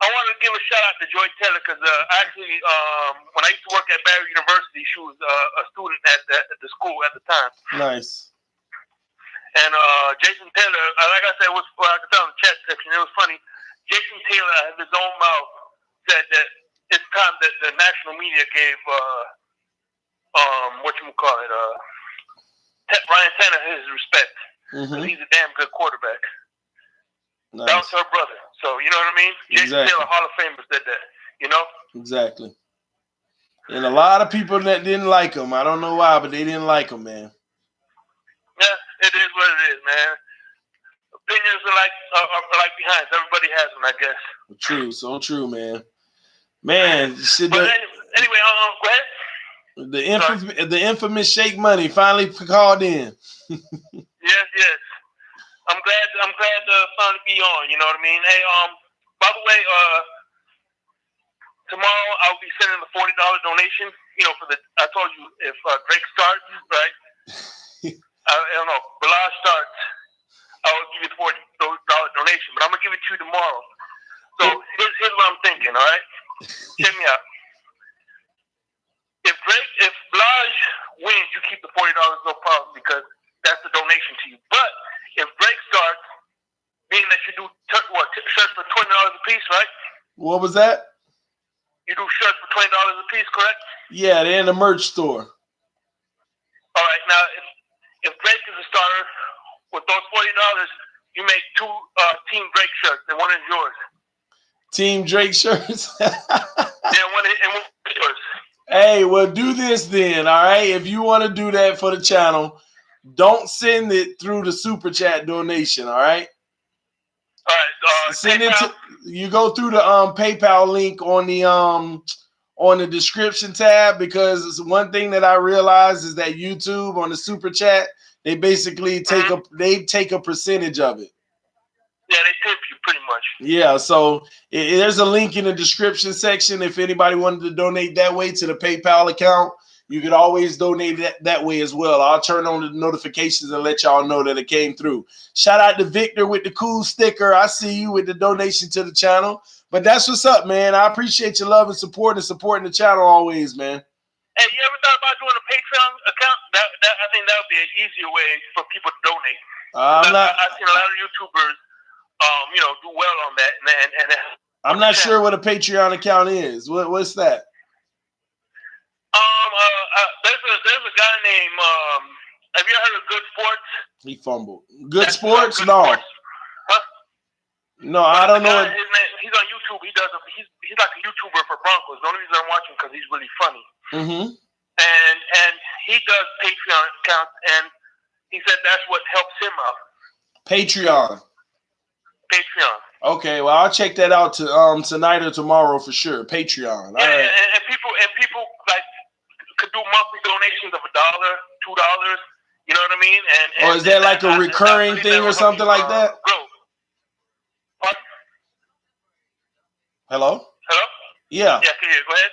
[SPEAKER 2] I want to give a shout out to Joy Taylor because actually, when I used to work at Barry University, she was a student at the school at the time.
[SPEAKER 1] Nice.
[SPEAKER 2] And Jason Taylor, like I said, I could tell in the chat section, it was funny. Jason Taylor, out of his own mouth, said that it's time that the national media gave Ryan Tannehill his respect. Mm-hmm. He's a damn good quarterback. Nice. That was her brother. So, you know what I mean? Jason Taylor, Hall of Famers did that, you know?
[SPEAKER 1] Exactly. And a lot of people that didn't like him. I don't know why, but they didn't like him, man.
[SPEAKER 2] Yeah, it is what it is, man.
[SPEAKER 3] opinions are like behinds. Everybody has one, I guess.
[SPEAKER 1] True, so true, man. Man,
[SPEAKER 3] but anyway, go ahead.
[SPEAKER 1] The infamous Shake Money finally called in.
[SPEAKER 3] Yes. I'm glad to finally be on. You know what I mean? Hey, by the way, tomorrow I'll be sending a $40 donation. You know, I told you if Drake starts, right? I don't know, Bilal starts, I will give you the $40 donation, but I'm gonna give it to you tomorrow. So here's what I'm thinking. All right, check me out. If Bilal wins, you keep the $40, no problem, because that's the donation to you. But if Drake starts, being that you do shirts for $20 a piece, right?
[SPEAKER 1] What was that?
[SPEAKER 3] You do shirts for $20 a piece, correct?
[SPEAKER 1] Yeah, they're in the merch store.
[SPEAKER 3] All right, now if Drake is a starter, with those $40, you make 2 Team Drake shirts, and one is yours.
[SPEAKER 1] Team Drake shirts?
[SPEAKER 3] Yeah, one is yours.
[SPEAKER 1] Hey, well, do this then, all right? If you want to do that for the channel, don't send it through the super chat donation, all right?
[SPEAKER 3] All right.
[SPEAKER 1] Send PayPal. You go through the PayPal link on the description tab, because one thing that I realized is that YouTube on the super chat, they basically take a percentage of it.
[SPEAKER 3] Yeah, they tip you pretty much.
[SPEAKER 1] Yeah, so there's a link in the description section. If anybody wanted to donate that way to the PayPal account, you could always donate that way as well. I'll turn on the notifications and let y'all know that it came through. Shout out to Victor with the cool sticker. I see you with the donation to the channel. But that's what's up, man. I appreciate your love and support and supporting the channel always, man.
[SPEAKER 3] Hey, you ever thought about doing a Patreon account? I think that would be an easier way for people to donate. I've seen a lot of YouTubers do well on that. And
[SPEAKER 1] I'm not sure what a Patreon account is. What's that?
[SPEAKER 3] There's a guy named have you heard of Good Sports?
[SPEAKER 1] He fumbled. Good Sports? No.
[SPEAKER 3] Sports. Huh?
[SPEAKER 1] No, I don't know.
[SPEAKER 3] His name, he's on YouTube. He's like a YouTuber for Broncos. The only reason I'm watching because he's really funny.
[SPEAKER 1] Mm-hmm.
[SPEAKER 3] And he does Patreon accounts, and he said that's what helps him out.
[SPEAKER 1] Patreon. Okay, well I'll check that out tonight or tomorrow for sure. Patreon.
[SPEAKER 3] Yeah,
[SPEAKER 1] all right.
[SPEAKER 3] and people like could do monthly donations of $1, $2. You know what I mean?
[SPEAKER 1] Or is that like a recurring thing or something like that?
[SPEAKER 3] What?
[SPEAKER 1] Hello? Yeah.
[SPEAKER 3] Yeah, can you go ahead?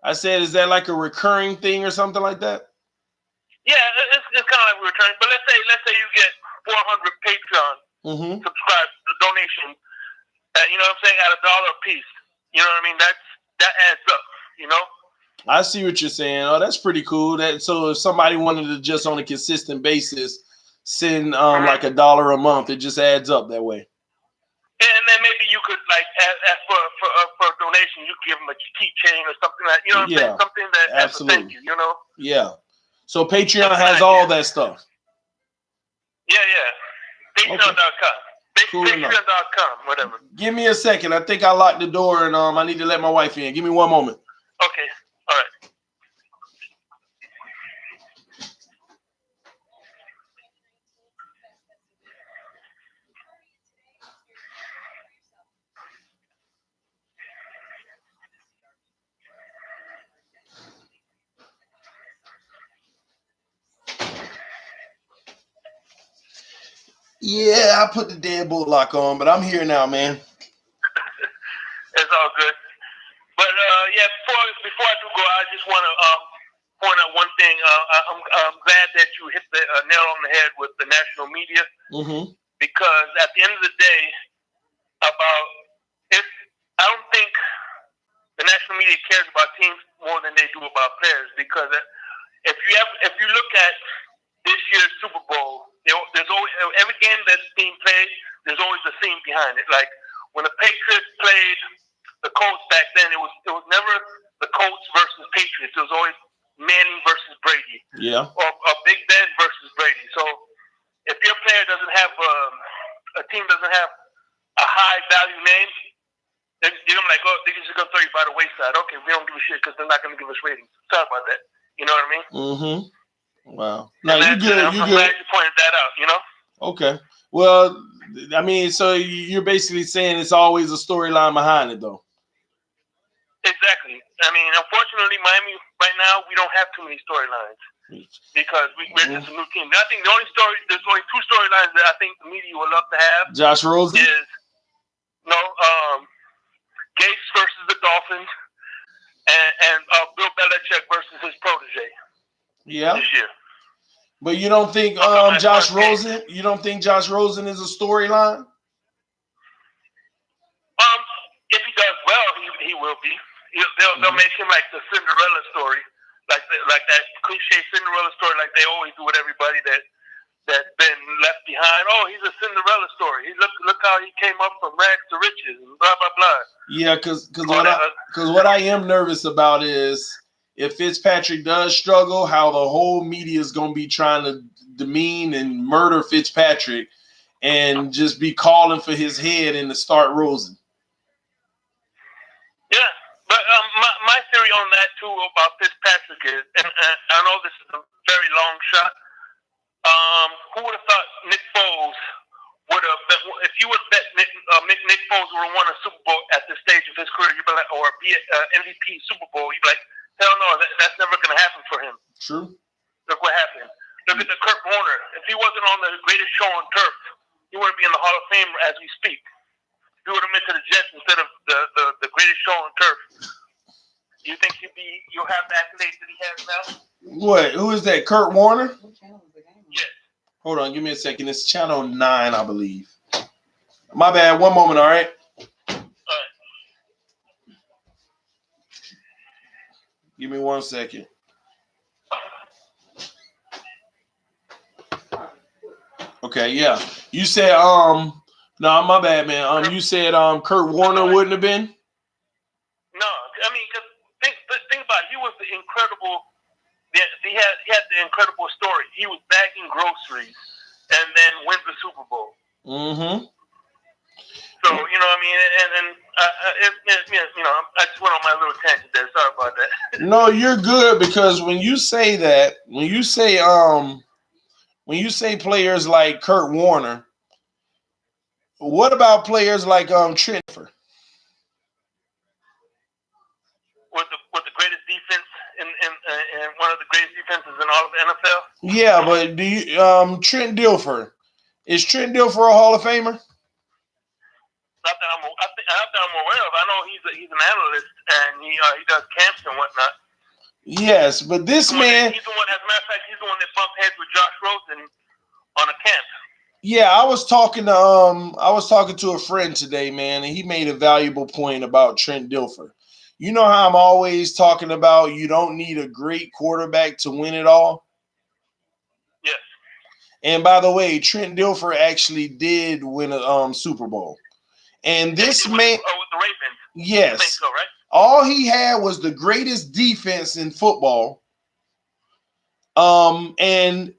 [SPEAKER 1] I said, is that like a recurring thing or something like that?
[SPEAKER 3] Yeah, it's kind of like recurring. But let's say you get 400 Patreon subscribe donation. You know what I'm saying? At $1 a piece. You know what I mean? That adds up. You know.
[SPEAKER 1] I see what you're saying. Oh, that's pretty cool. So if somebody wanted to just on a consistent basis send like $1 a month, it just adds up that way.
[SPEAKER 3] And then maybe you could like ask for a donation. You could give them a keychain or something like, you know what I'm saying? Something that as a thank you, you know?
[SPEAKER 1] Yeah. So Patreon has all that stuff.
[SPEAKER 3] Yeah. Patreon.com.
[SPEAKER 1] Cool
[SPEAKER 3] Patreon.com, whatever.
[SPEAKER 1] Give me a second. I think I locked the door and I need to let my wife in. Give me one moment.
[SPEAKER 3] Okay. All right.
[SPEAKER 1] Yeah, I put the deadbolt lock on, but I'm here now, man.
[SPEAKER 3] It's all good. But yeah, before I do go, I just want to point out one thing. I'm glad that you hit the nail on the head with the national media, because at the end of the day, I don't think the national media cares about teams more than they do about players. Because if you look at this year's Super Bowl, there's always every game that the team plays, there's always a theme behind it. Like when the Patriots played the Colts back then, it was never the Colts versus Patriots. It was always Manning versus Brady.
[SPEAKER 1] Yeah.
[SPEAKER 3] Or Big Ben versus Brady. So if your player doesn't have a team doesn't have a high value name, they're like, oh, they're just gonna throw you by the wayside. Okay, we don't give a shit because they're not gonna give us ratings. Sorry about that. You know what I mean?
[SPEAKER 1] Wow. No, you good.
[SPEAKER 3] I'm glad you pointed that out, you know?
[SPEAKER 1] Okay. Well, I mean, so you're basically saying it's always a storyline behind it, though.
[SPEAKER 3] Exactly. I mean, unfortunately, Miami right now we don't have too many storylines because we're just a new team. I think there's only two storylines that I think the media would love to have.
[SPEAKER 1] Josh Rosen
[SPEAKER 3] is Gates versus the Dolphins, and Bill Belichick versus his protege.
[SPEAKER 1] Yeah.
[SPEAKER 3] This year.
[SPEAKER 1] But you don't think Josh Rosen? You don't think Josh Rosen is a storyline?
[SPEAKER 3] If he does well, he will be. They'll make him like the Cinderella story, like that cliche Cinderella story, like they always do with everybody that's been left behind. Oh, he's a Cinderella story. Look how he came up from rags to riches and blah blah blah.
[SPEAKER 1] Yeah, because what I am nervous about is if Fitzpatrick does struggle, how the whole media is going to be trying to demean and murder Fitzpatrick and just be calling for his head and to start Rosen.
[SPEAKER 3] Yeah, but my theory on that too about Fitzpatrick is, and I know this is a very long shot. Who would have thought Nick Foles would have? If you would have bet Nick Foles would have won a Super Bowl at this stage of his career, you'd be like, or be MVP Super Bowl, you'd be like, hell no, that's never going to happen for him.
[SPEAKER 1] True.
[SPEAKER 3] Look what happened. Look at the Kurt Warner. If he wasn't on the greatest show on turf, he wouldn't be in the Hall of Fame as we speak. He would have been to the Jets instead of the greatest show on turf. You think you'll have the accolades that he has now?
[SPEAKER 1] What? Who is that? Kurt Warner?
[SPEAKER 3] Yes.
[SPEAKER 1] Hold on, give me a second. It's channel 9, I believe. My bad. One moment, all right? Give me 1 second. Okay, yeah. You said no, my bad, man. You said Kurt Warner wouldn't have been?
[SPEAKER 3] No, I mean, cause think about it. He was the incredible. He had the incredible story. He was bagging groceries and then wins the Super Bowl.
[SPEAKER 1] Mm-hmm.
[SPEAKER 3] So, you know what I mean? I just went on my little tangent there. Sorry about that.
[SPEAKER 1] No, you're good because when you say that, when you say players like Kurt Warner, what about players like Trent Dilfer?
[SPEAKER 3] With the greatest defense in one of the greatest defenses in all of the NFL?
[SPEAKER 1] Yeah, but do you Trent Dilfer? Is Trent Dilfer a Hall of Famer?
[SPEAKER 3] Not that I'm aware of. I know he's an analyst and he does camps and whatnot.
[SPEAKER 1] Yes, but this man.
[SPEAKER 3] He's the one. As a matter of fact, he's the one that bumped heads with Josh Rosen on a camp.
[SPEAKER 1] Yeah, I was talking to a friend today, man, and he made a valuable point about Trent Dilfer. You know how I'm always talking about you don't need a great quarterback to win it all?
[SPEAKER 3] Yes.
[SPEAKER 1] And by the way, Trent Dilfer actually did win a Super Bowl. And this man,
[SPEAKER 3] with the Ravens.
[SPEAKER 1] Yes.
[SPEAKER 3] I think so, right?
[SPEAKER 1] All he had was the greatest defense in football. And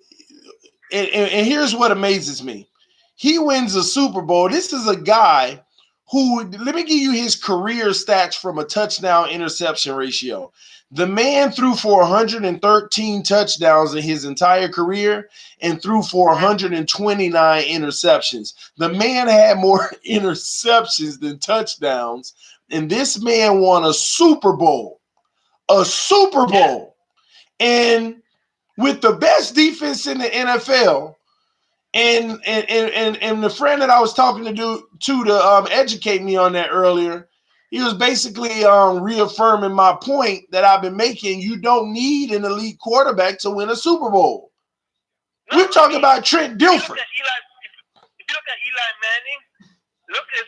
[SPEAKER 1] here's what amazes me. He wins a Super Bowl. This is a guy who, let me give you his career stats from a touchdown interception ratio. The man threw for 113 touchdowns in his entire career and threw for 129 interceptions. The man had more interceptions than touchdowns, and this man won a Super Bowl. A Super Bowl. And with the best defense in the NFL, and the friend that I was talking to educate me on that earlier, he was basically reaffirming my point that I've been making. You don't need an elite quarterback to win a Super Bowl.
[SPEAKER 3] No,
[SPEAKER 1] We're talking about Trent Dilfer.
[SPEAKER 3] If you look at Eli Manning, look his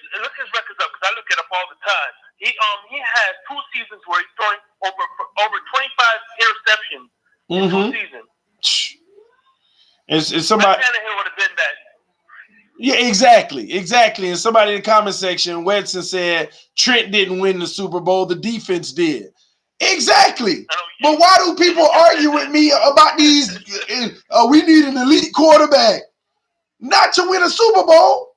[SPEAKER 3] records up because I look it up all the time. He had 2 seasons where he's throwing over 25 interceptions in 2 seasons.
[SPEAKER 1] Is somebody?
[SPEAKER 3] Tannehill would have been that.
[SPEAKER 1] Yeah, exactly. And somebody in the comment section, Wedson said Trent didn't win the Super Bowl, the defense did. Exactly. But why do people argue with me about these? We need an elite quarterback, not to win a Super Bowl.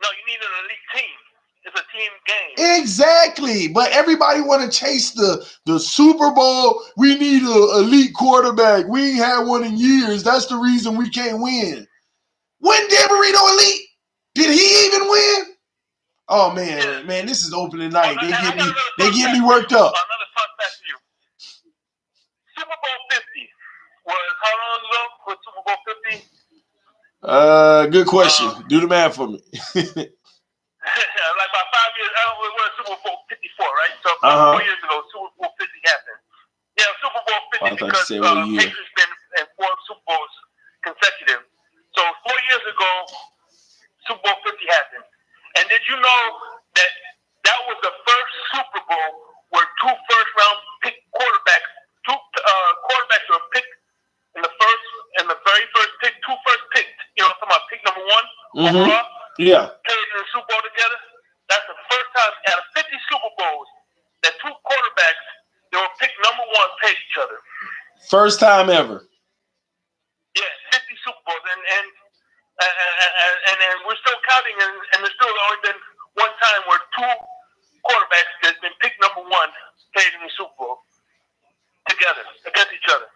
[SPEAKER 3] No, you need an elite team. It's a team game.
[SPEAKER 1] Exactly. But everybody want to chase the Super Bowl. We need an elite quarterback. We ain't had one in years. That's the reason we can't win. Wasn't Dan Marino elite? Did he even win? Oh man, this is opening night. They get me worked up.
[SPEAKER 3] Another fun fact for you. Super Bowl 50 was how long ago? Was Super Bowl 50?
[SPEAKER 1] Good question. Do the math for me.
[SPEAKER 3] Like about 5 years. It was Super Bowl 54, right? So about 4 years ago, Super Bowl 50 happened. Yeah, Super Bowl 50 because Patriots been in 4 Super Bowls consecutive. So 4 years ago, Super Bowl 50 happened. And did you know that was the first Super Bowl where 2 first-round pick quarterbacks, quarterbacks were picked in the very first pick, 2 first picks. You know, I'm talking about pick number 1 overall.
[SPEAKER 1] Yeah.
[SPEAKER 3] Played in the Super Bowl together. That's the first time out of 50 Super Bowls that 2 quarterbacks that were picked number 1 played each other.
[SPEAKER 1] First time ever.
[SPEAKER 3] Yeah, 50 Super Bowls, and we're still counting, and there's still only been one time where 2 quarterbacks that's been picked number 1 played in the Super Bowl together against each other.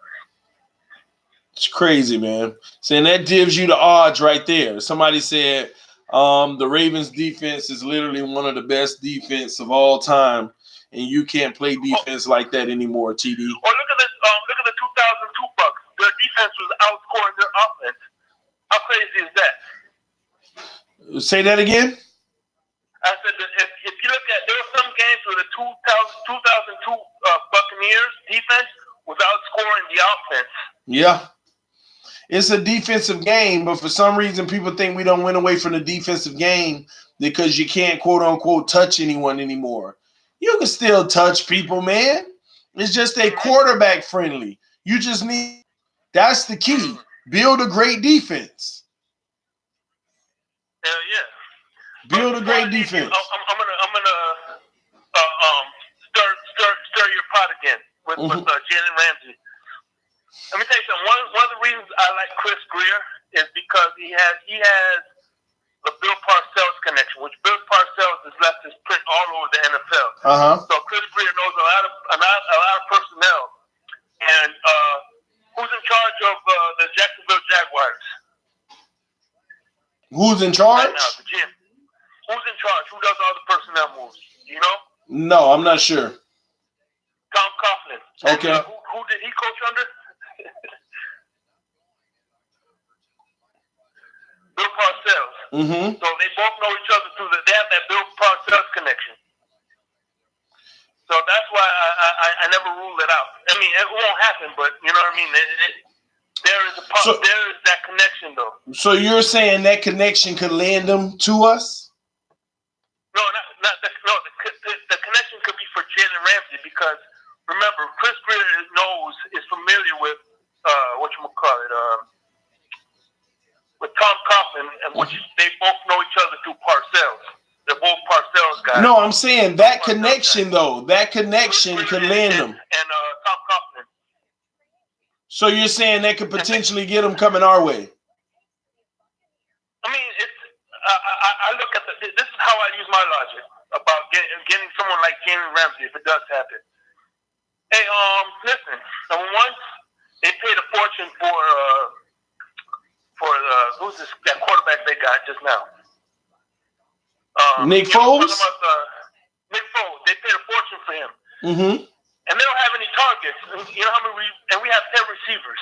[SPEAKER 1] It's crazy, man. Saying that gives you the odds right there. Somebody said the Ravens defense is literally one of the best defense of all time, and you can't play defense like that anymore, TD.
[SPEAKER 3] Or look at the 2002 Bucks. Their defense was outscoring their offense. How crazy is that?
[SPEAKER 1] Say that again?
[SPEAKER 3] I said that if you look at, there were some games where the 2002 Buccaneers defense was outscoring the offense.
[SPEAKER 1] Yeah. It's a defensive game, but for some reason people think we don't win away from the defensive game because you can't, quote-unquote, touch anyone anymore. You can still touch people, man. It's just a quarterback friendly. You just need – that's the key. Build a great defense.
[SPEAKER 3] Hell yeah.
[SPEAKER 1] Build a great defense.
[SPEAKER 3] I'm gonna stir your pot again with Jalen Ramsey. Let me tell you something. One of the reasons I like Chris Greer is because he has the Bill Parcells connection, which Bill Parcells has left his print all over the NFL. So Chris Greer knows a lot of personnel. And who's in charge of the Jacksonville Jaguars?
[SPEAKER 1] Who's in charge?
[SPEAKER 3] Right now, the GM. Who's in charge? Who does all the personnel moves? You know?
[SPEAKER 1] No, I'm not sure.
[SPEAKER 3] Tom Coughlin.
[SPEAKER 1] Okay.
[SPEAKER 3] And, who did he coach under? Bill Parcells. So they both know each other they have that Bill Parcells connection. So that's why I never rule it out. I mean, it won't happen, but you know what I mean? There is that connection, though.
[SPEAKER 1] So you're saying that connection could land them to us?
[SPEAKER 3] No, the connection could be for Jalen Ramsey because remember, Chris Greer is familiar with with Tom Coughlin, and which they both know each other through Parcells. They're both Parcells guys.
[SPEAKER 1] No, I'm saying that connection though. That connection could land them.
[SPEAKER 3] And Tom Coughlin.
[SPEAKER 1] So you're saying that could potentially get them coming our way?
[SPEAKER 3] I mean, I look at this is how I use my logic about getting someone like Jalen Ramsey if it does happen. Hey, listen. Number one, they paid a fortune for who's that quarterback they got just now?
[SPEAKER 1] Nick Foles.
[SPEAKER 3] Nick Foles. They paid a fortune for him. And they don't have any targets. You know how many? And we have 10 receivers.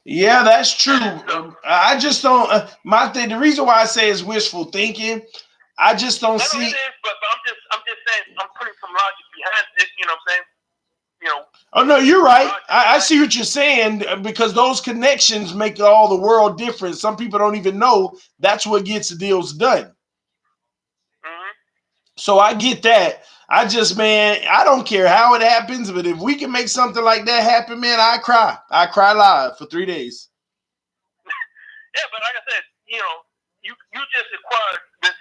[SPEAKER 1] Yeah, that's true. I just don't. The reason why I say it's wishful thinking. I just don't see.
[SPEAKER 3] It is, but I'm just saying. I'm putting some logic behind it. You know what I'm saying? You know.
[SPEAKER 1] Oh no, you're right. I see what you're saying because those connections make all the world different. Some people don't even know that's what gets the deals done. So I get that. I don't care how it happens, but if we can make something like that happen, man, I cry. I cry live for 3 days.
[SPEAKER 3] Yeah, but like I said, you know, you just acquired this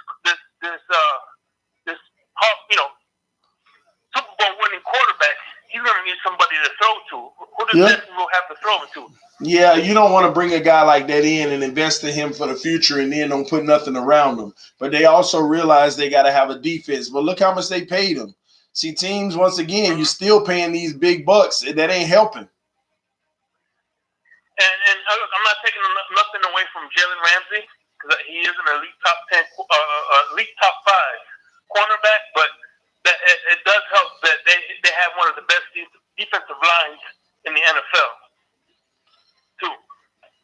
[SPEAKER 3] Super Bowl winning quarterback. He's gonna need somebody to throw to. Who does Jacksonville have to throw it to?
[SPEAKER 1] Yeah, you don't want to bring a guy like that in and invest in him for the future and then don't put nothing around him. But they also realize they got to have a defense. But look how much they paid him. See, teams, once again, you're still paying these big bucks. That ain't helping.
[SPEAKER 3] And look, I'm not taking nothing away from Jalen Ramsey because he is an elite top 10, elite top 5 cornerback, but it does help that they have one of the best defensive lines in the NFL too.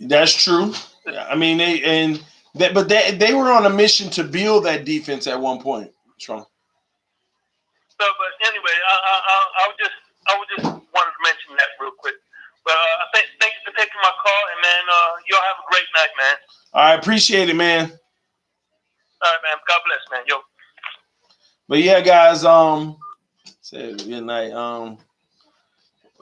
[SPEAKER 1] That's true. I mean, they were on a mission to build that defense at one point. Strong.
[SPEAKER 3] So, but anyway, I would just wanted to mention that real quick. But thank you for taking my call, and man, y'all have a great night, man.
[SPEAKER 1] All right, appreciate it, man.
[SPEAKER 3] All right, man. God bless, man. Yo.
[SPEAKER 1] But yeah, guys, say good night.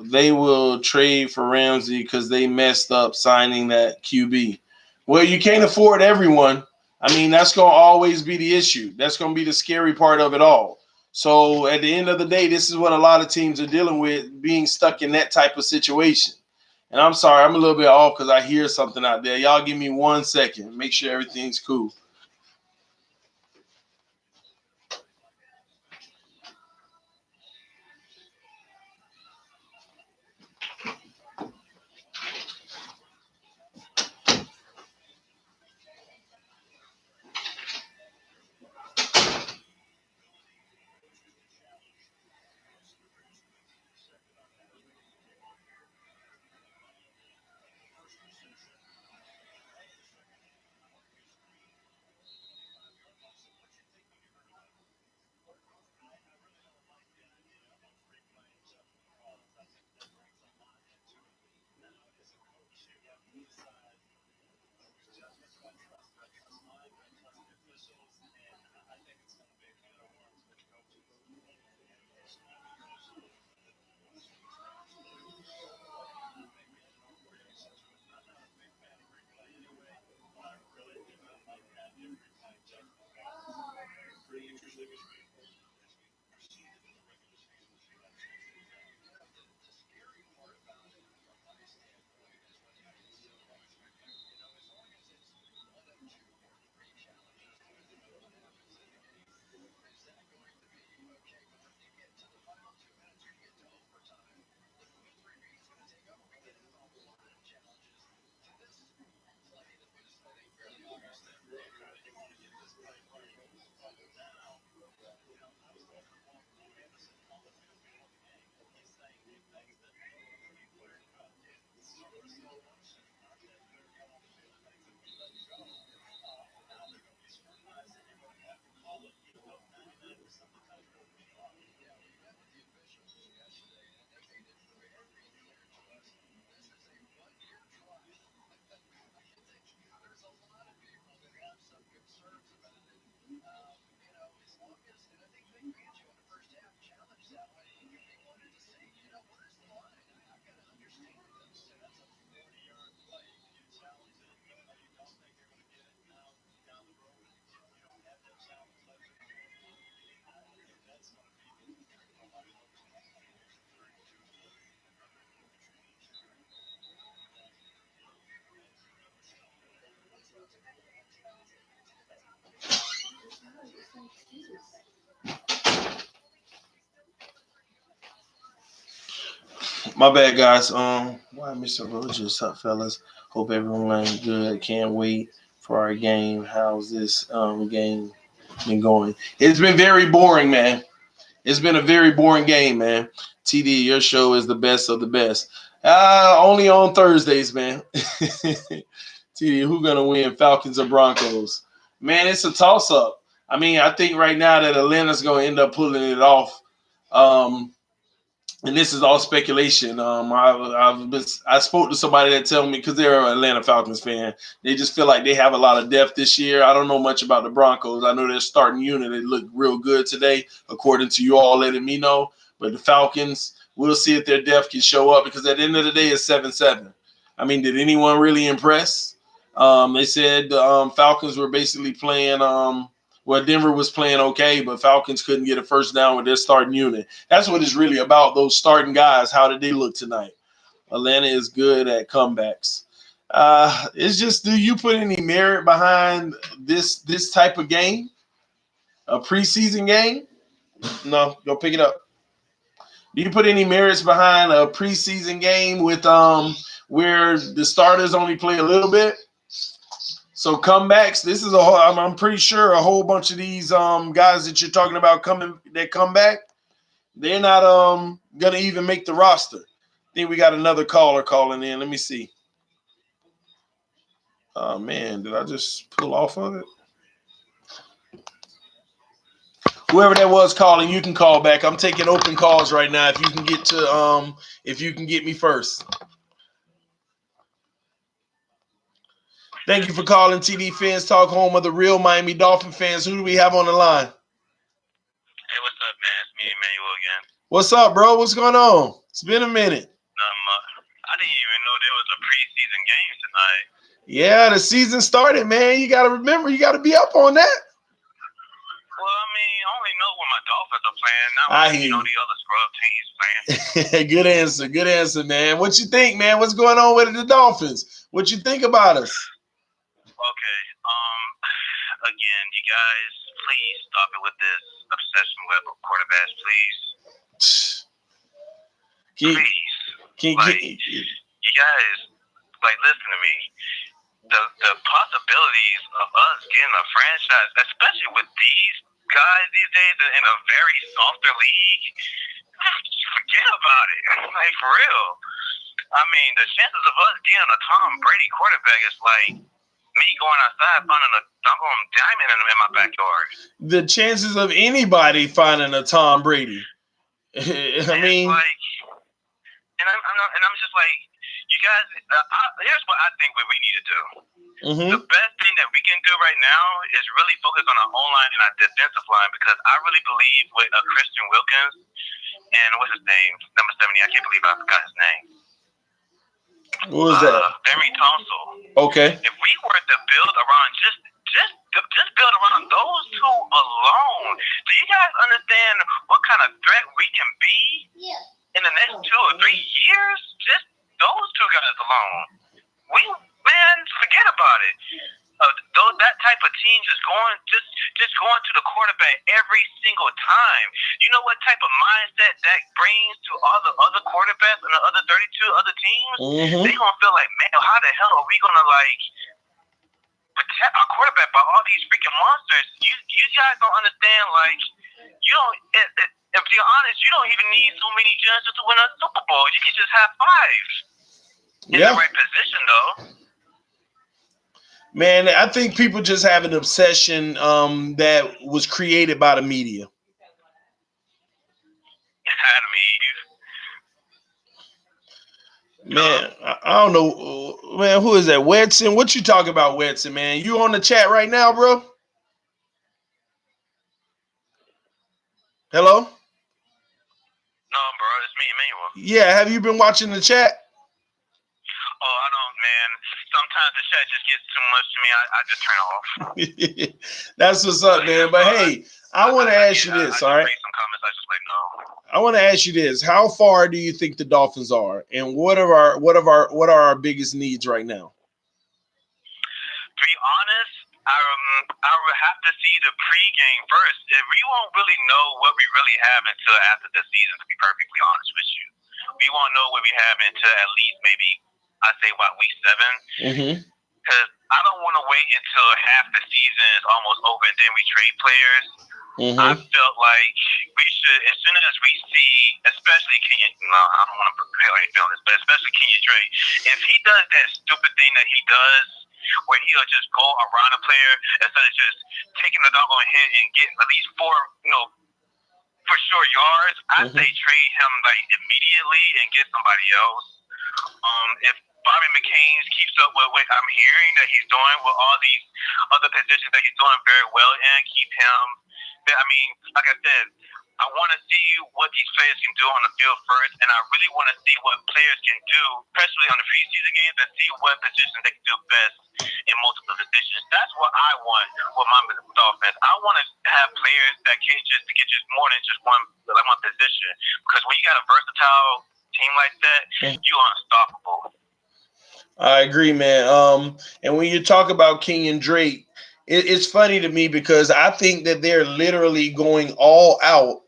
[SPEAKER 1] They will trade for Ramsey because they messed up signing that QB. Well, you can't afford everyone. I mean, that's going to always be the issue. That's going to be the scary part of it all. So at the end of the day, this is what a lot of teams are dealing with, being stuck in that type of situation. And I'm sorry, I'm a little bit off because I hear something out there. Y'all give me 1 second. Make sure everything's cool. My bad, guys. Why Mr. Rogers? Up, fellas? Hope everyone's good. Can't wait for our game. How's this game been going? It's been very boring, man. It's been a very boring game, man. TD, your show is the best of the best. Only on Thursdays, man. TD, who gonna win, Falcons or Broncos? Man, it's a toss-up. I mean, I think right now that Atlanta's gonna end up pulling it off. And this is all speculation. I spoke to somebody that told me, because they're an Atlanta Falcons fan, they just feel like they have a lot of depth this year. I don't know much about the Broncos. I know their starting unit, they look real good today, according to you all letting me know. But the Falcons, we'll see if their depth can show up, because at the end of the day, it's 7-7. I mean, did anyone really impress? They said the Falcons were basically playing Denver was playing okay, but Falcons couldn't get a first down with their starting unit. That's what it's really about, those starting guys. How did they look tonight? Atlanta is good at comebacks. It's just, do you put any merit behind this type of game? A preseason game? No, go pick it up. Do you put any merits behind a preseason game with where the starters only play a little bit. So comebacks, this is I'm pretty sure a whole bunch of these guys that you're talking about that come back, they're not gonna even make the roster. I think we got another caller calling in. Let me see. Oh man, did I just pull off of it? Whoever that was calling, you can call back. I'm taking open calls right now. If you can get me first. Thank you for calling TD Fans Talk, home of the real Miami Dolphin fans. Who do we have on the line?
[SPEAKER 3] Hey, what's up, man? It's me, Emmanuel, again.
[SPEAKER 1] What's up, bro? What's going on? It's been a minute.
[SPEAKER 3] I didn't even know there was a preseason game tonight.
[SPEAKER 1] Yeah, the season started, man. You got to remember, you got to be up on that.
[SPEAKER 3] Well, I mean, I only know when my Dolphins are playing. Not
[SPEAKER 1] I
[SPEAKER 3] when,
[SPEAKER 1] hear
[SPEAKER 3] the other scrub teams playing.
[SPEAKER 1] Good answer, man. What you think, man? What's going on with the Dolphins? What you think about us?
[SPEAKER 3] Okay. Again, you guys, please stop it with this obsession with quarterbacks, please. You guys, listen to me. The possibilities of us getting a franchise, especially with these guys these days in a very softer league, forget about it. Like, for real. I mean, the chances of us getting a Tom Brady quarterback is like me going outside finding a doggone diamond in my backyard.
[SPEAKER 1] The chances of anybody finding a Tom Brady. I mean,
[SPEAKER 3] I'm just like, you guys. Here's what I think we need to do.
[SPEAKER 1] Mm-hmm.
[SPEAKER 3] The best thing that we can do right now is really focus on our O-line and our defensive line, because I really believe with Christian Wilkins and what's his name, number 70. I can't believe I forgot his name.
[SPEAKER 1] What was that?
[SPEAKER 3] Barry Tonsil.
[SPEAKER 1] Okay.
[SPEAKER 3] If we were to build around just build around those two alone, do you guys understand what kind of threat we can be in the next 2 or 3 years? Just those two guys alone. Forget about it. That type of team just going to the quarterback every single time. You know what type of mindset that brings to all the other quarterbacks and the other 32 other teams?
[SPEAKER 1] Mm-hmm.
[SPEAKER 3] They're gonna feel like, man, how the hell are we gonna protect our quarterback by all these freaking monsters? You guys don't understand. Like, you don't. If you're honest, you don't even need so many chances to win a Super Bowl. You can just have 5 in the right position, though.
[SPEAKER 1] Man, I think people just have an obsession that was created by the media. Man, I don't know. Man, who is that? Wedson? What you talking about, Wedson, man? You on the chat right now, bro? Hello?
[SPEAKER 3] No, bro. It's me, Emmanuel.
[SPEAKER 1] Yeah, have you been watching the chat?
[SPEAKER 3] Oh, I don't, man. Sometimes the chat just gets too much to me. I just turn it off.
[SPEAKER 1] That's what's up, man. But hey, I want to ask you this, all right?
[SPEAKER 3] Read some comments. I just no.
[SPEAKER 1] I want to ask you this: how far do you think the Dolphins are, and what are our biggest needs right now?
[SPEAKER 3] To be honest, I would have to see the pregame first. We won't really know what we really have until after the season. To be perfectly honest with you, we won't know what we have until at least maybe week 7. Because I don't want to wait until half the season is almost over and then we trade players. I felt like we should, as soon as we see, especially Kenyon, I don't want to put any feelings, but especially Kenyon Drake, if he does that stupid thing that he does, where he'll just go around a player instead of just taking the doggone hit and getting at least 4, for sure yards, I say trade him immediately and get somebody else. If Bobby McCain keeps up with what I'm hearing that he's doing with all these other positions that he's doing very well in, keep him. I mean, like I said, I want to see what these players can do on the field first, and I really want to see what players can do, especially on the preseason games, and see what positions they can do best in multiple positions. That's what I want with my Dolphins. I want to have players that can get just more than just one position, because when you got a versatile team like that, you're unstoppable.
[SPEAKER 1] I agree, man. And when you talk about Kenyon Drake, it's funny to me because I think that they're literally going all out.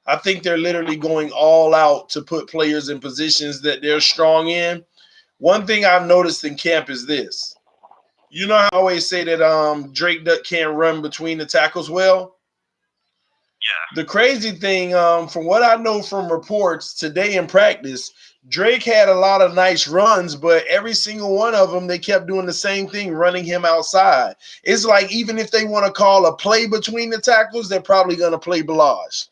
[SPEAKER 1] I think they're literally going all out to put players in positions that they're strong in. One thing I've noticed in camp is this. You know how I always say that Drake Duck can't run between the tackles well?
[SPEAKER 3] Yeah.
[SPEAKER 1] The crazy thing, from what I know from reports today in practice, Drake had a lot of nice runs, but every single one of them, they kept doing the same thing, running him outside. It's like even if they want to call a play between the tackles, they're probably going to play Balaj.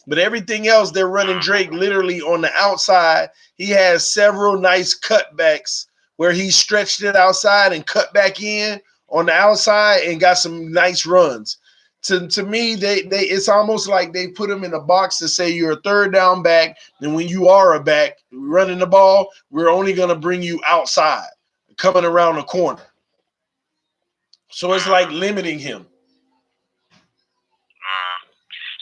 [SPEAKER 1] But everything else, they're running Drake literally on the outside. He has several nice cutbacks where he stretched it outside and cut back in on the outside and got some nice runs. To me, they it's almost like they put him in a box to say you're a third down back, and when you are a back running the ball, we're only going to bring you outside, coming around the corner. So it's like limiting him.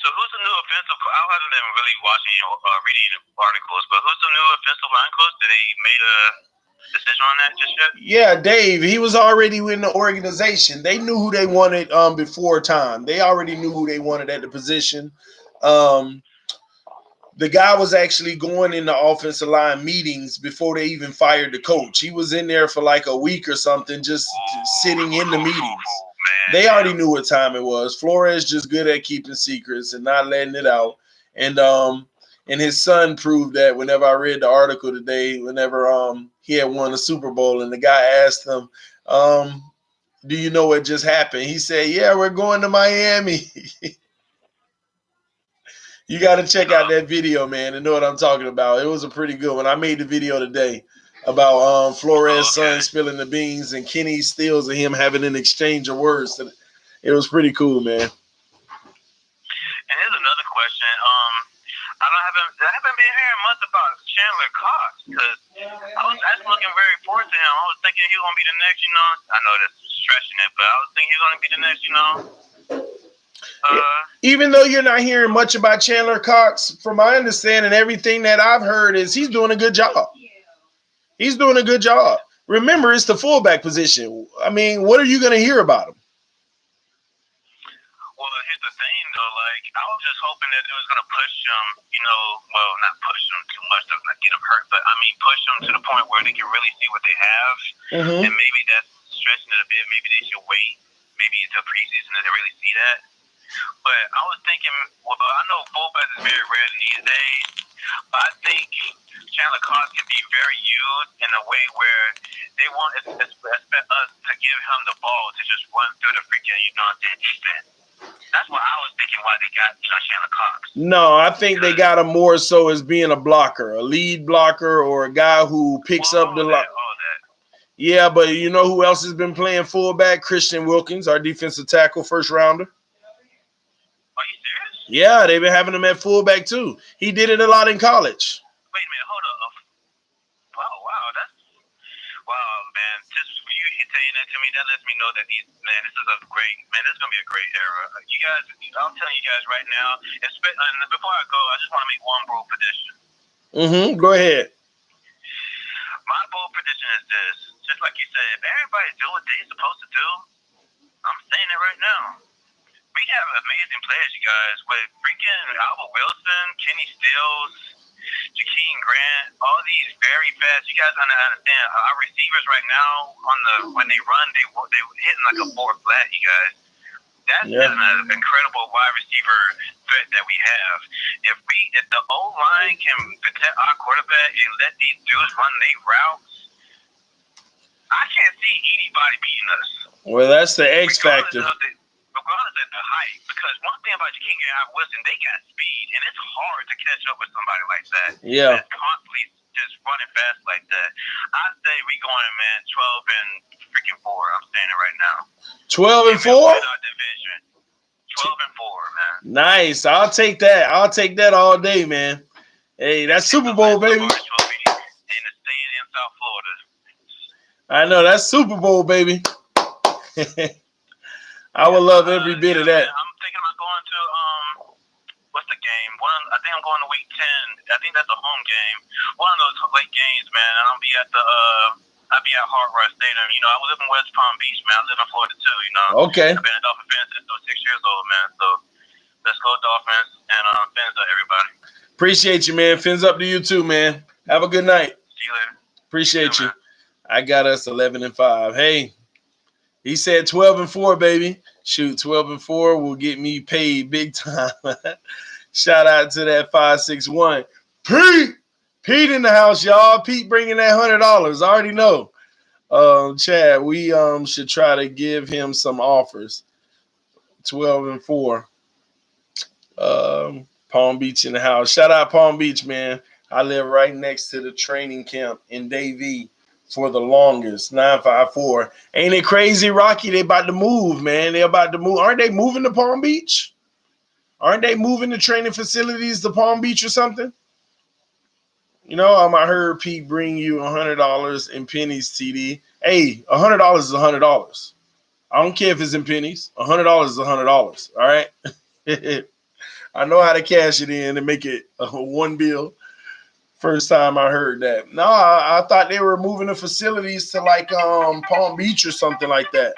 [SPEAKER 3] So who's the new offensive coach? I haven't been really watching or reading articles, but who's the new offensive line coach? Did they made a decision on that just yet?
[SPEAKER 1] Yeah, Dave. He was already in the organization. They knew who they wanted before time. They already knew who they wanted at the position. The guy was actually going in the offensive line meetings before they even fired the coach. He was in there for like a week or something, just sitting in the meetings. They already knew what time it was. Flores just good at keeping secrets and not letting it out. And his son proved that whenever I read the article today, whenever he had won the Super Bowl and the guy asked him, do you know what just happened? He said, yeah, we're going to Miami. You got to check out that video, man, and know what I'm talking about. It was a pretty good one. I made the video today about Flores' son spilling the beans and Kenny Stills and him having an exchange of words. It was pretty cool, man.
[SPEAKER 3] And here's another question. I haven't been hearing much about Chandler Cox because I was looking very forward to him. I was thinking he was gonna be the next, I know that's stretching it, but I was thinking he's gonna be the next,
[SPEAKER 1] Even though you're not hearing much about Chandler Cox, from my understanding, everything that I've heard is he's doing a good job. He's doing a good job. Remember, it's the fullback position. I mean, what are you going to hear about him?
[SPEAKER 3] Well, here's the thing, though. Like, I was just hoping that it was going to push him, well, not push him too much to not get him hurt, but, push him to the point where they can really see what they have. And maybe that's stretching it a bit. Maybe they should wait. Maybe until preseason to really see that. But I was thinking, well, I know fullback is very rare these days, but I think Chandler Cox can be very used in a way where they want us to give him the ball to just run through the freaking, defense. That's what I was thinking why they got, Chandler Cox.
[SPEAKER 1] No, I think they got him more so as being a blocker, a lead blocker, or a guy who picks up the lock. Yeah, but you know who else has been playing fullback? Christian Wilkins, our defensive tackle, first rounder.
[SPEAKER 3] Are you serious?
[SPEAKER 1] Yeah, they've been having him at fullback too. He did it a lot in college.
[SPEAKER 3] Wait a minute, hold up. Wow, man. Just for you saying that to me, that lets me know that this is gonna be a great era. You guys, I'm telling you guys right now. Before I go, I just want to make one bold prediction.
[SPEAKER 1] Go ahead.
[SPEAKER 3] My bold prediction is this: just like you said, if everybody do what they're supposed to do, I'm saying it right now. We have amazing players, you guys, with freaking Albert Wilson, Kenny Stills, Jakeem Grant, all these very fast. You guys understand our receivers right now when they run, they hitting like a 4 flat. You guys, that's an incredible wide receiver threat that we have. If the O line can protect our quarterback and let these dudes run their routes, I can't see anybody beating us.
[SPEAKER 1] Well, that's the X factor.
[SPEAKER 3] Regardless of the height, because one thing about Jakeem and Albert Wilson, they got speed, and it's hard to catch up with somebody like that.
[SPEAKER 1] Yeah.
[SPEAKER 3] That's constantly just running fast like that. I say we going, man, 12-4. I'm saying it right now.
[SPEAKER 1] 12-4?
[SPEAKER 3] 12-4, man.
[SPEAKER 1] Nice. I'll take that. I'll take that all day, man. Hey, that's Super Bowl, baby.
[SPEAKER 3] And it's staying in South Florida.
[SPEAKER 1] I know, that's Super Bowl, baby. I would love every bit of that.
[SPEAKER 3] I'm thinking about going to what's the game? I think I'm going to week 10. I think that's a home game. One of those late games, man. And I'll be at Hard Rock Stadium. I live in West Palm Beach, man. I live in Florida too.
[SPEAKER 1] Okay.
[SPEAKER 3] I've been a Dolphin fan since I was 6 years old, man. So let's go Dolphins and fins up, everybody.
[SPEAKER 1] Appreciate you, man. Fins up to you too, man. Have a good night.
[SPEAKER 3] See you later.
[SPEAKER 1] Appreciate you. Man. I got us 11-5. Hey, he said 12-4, baby. Shoot, 12-4 will get me paid big time. Shout out to that 561. Pete in the house, y'all. Pete bringing that $100. I already know. Chad, we should try to give him some offers. 12-4. Palm Beach in the house. Shout out Palm Beach, man. I live right next to the training camp in Davie for the longest. 954. Ain't it crazy, Rocky? They about to move, man. They about to move. Aren't they moving to Palm Beach? Aren't they moving the training facilities to Palm Beach or something? You know, I heard Pete bring you $100 in pennies, TD. Hey, $100 is $100. I don't care if it's in pennies. $100 is $100. All right. I know how to cash it in and make it one bill. First time I heard that. No, I thought they were moving the facilities to like Palm Beach or something like that.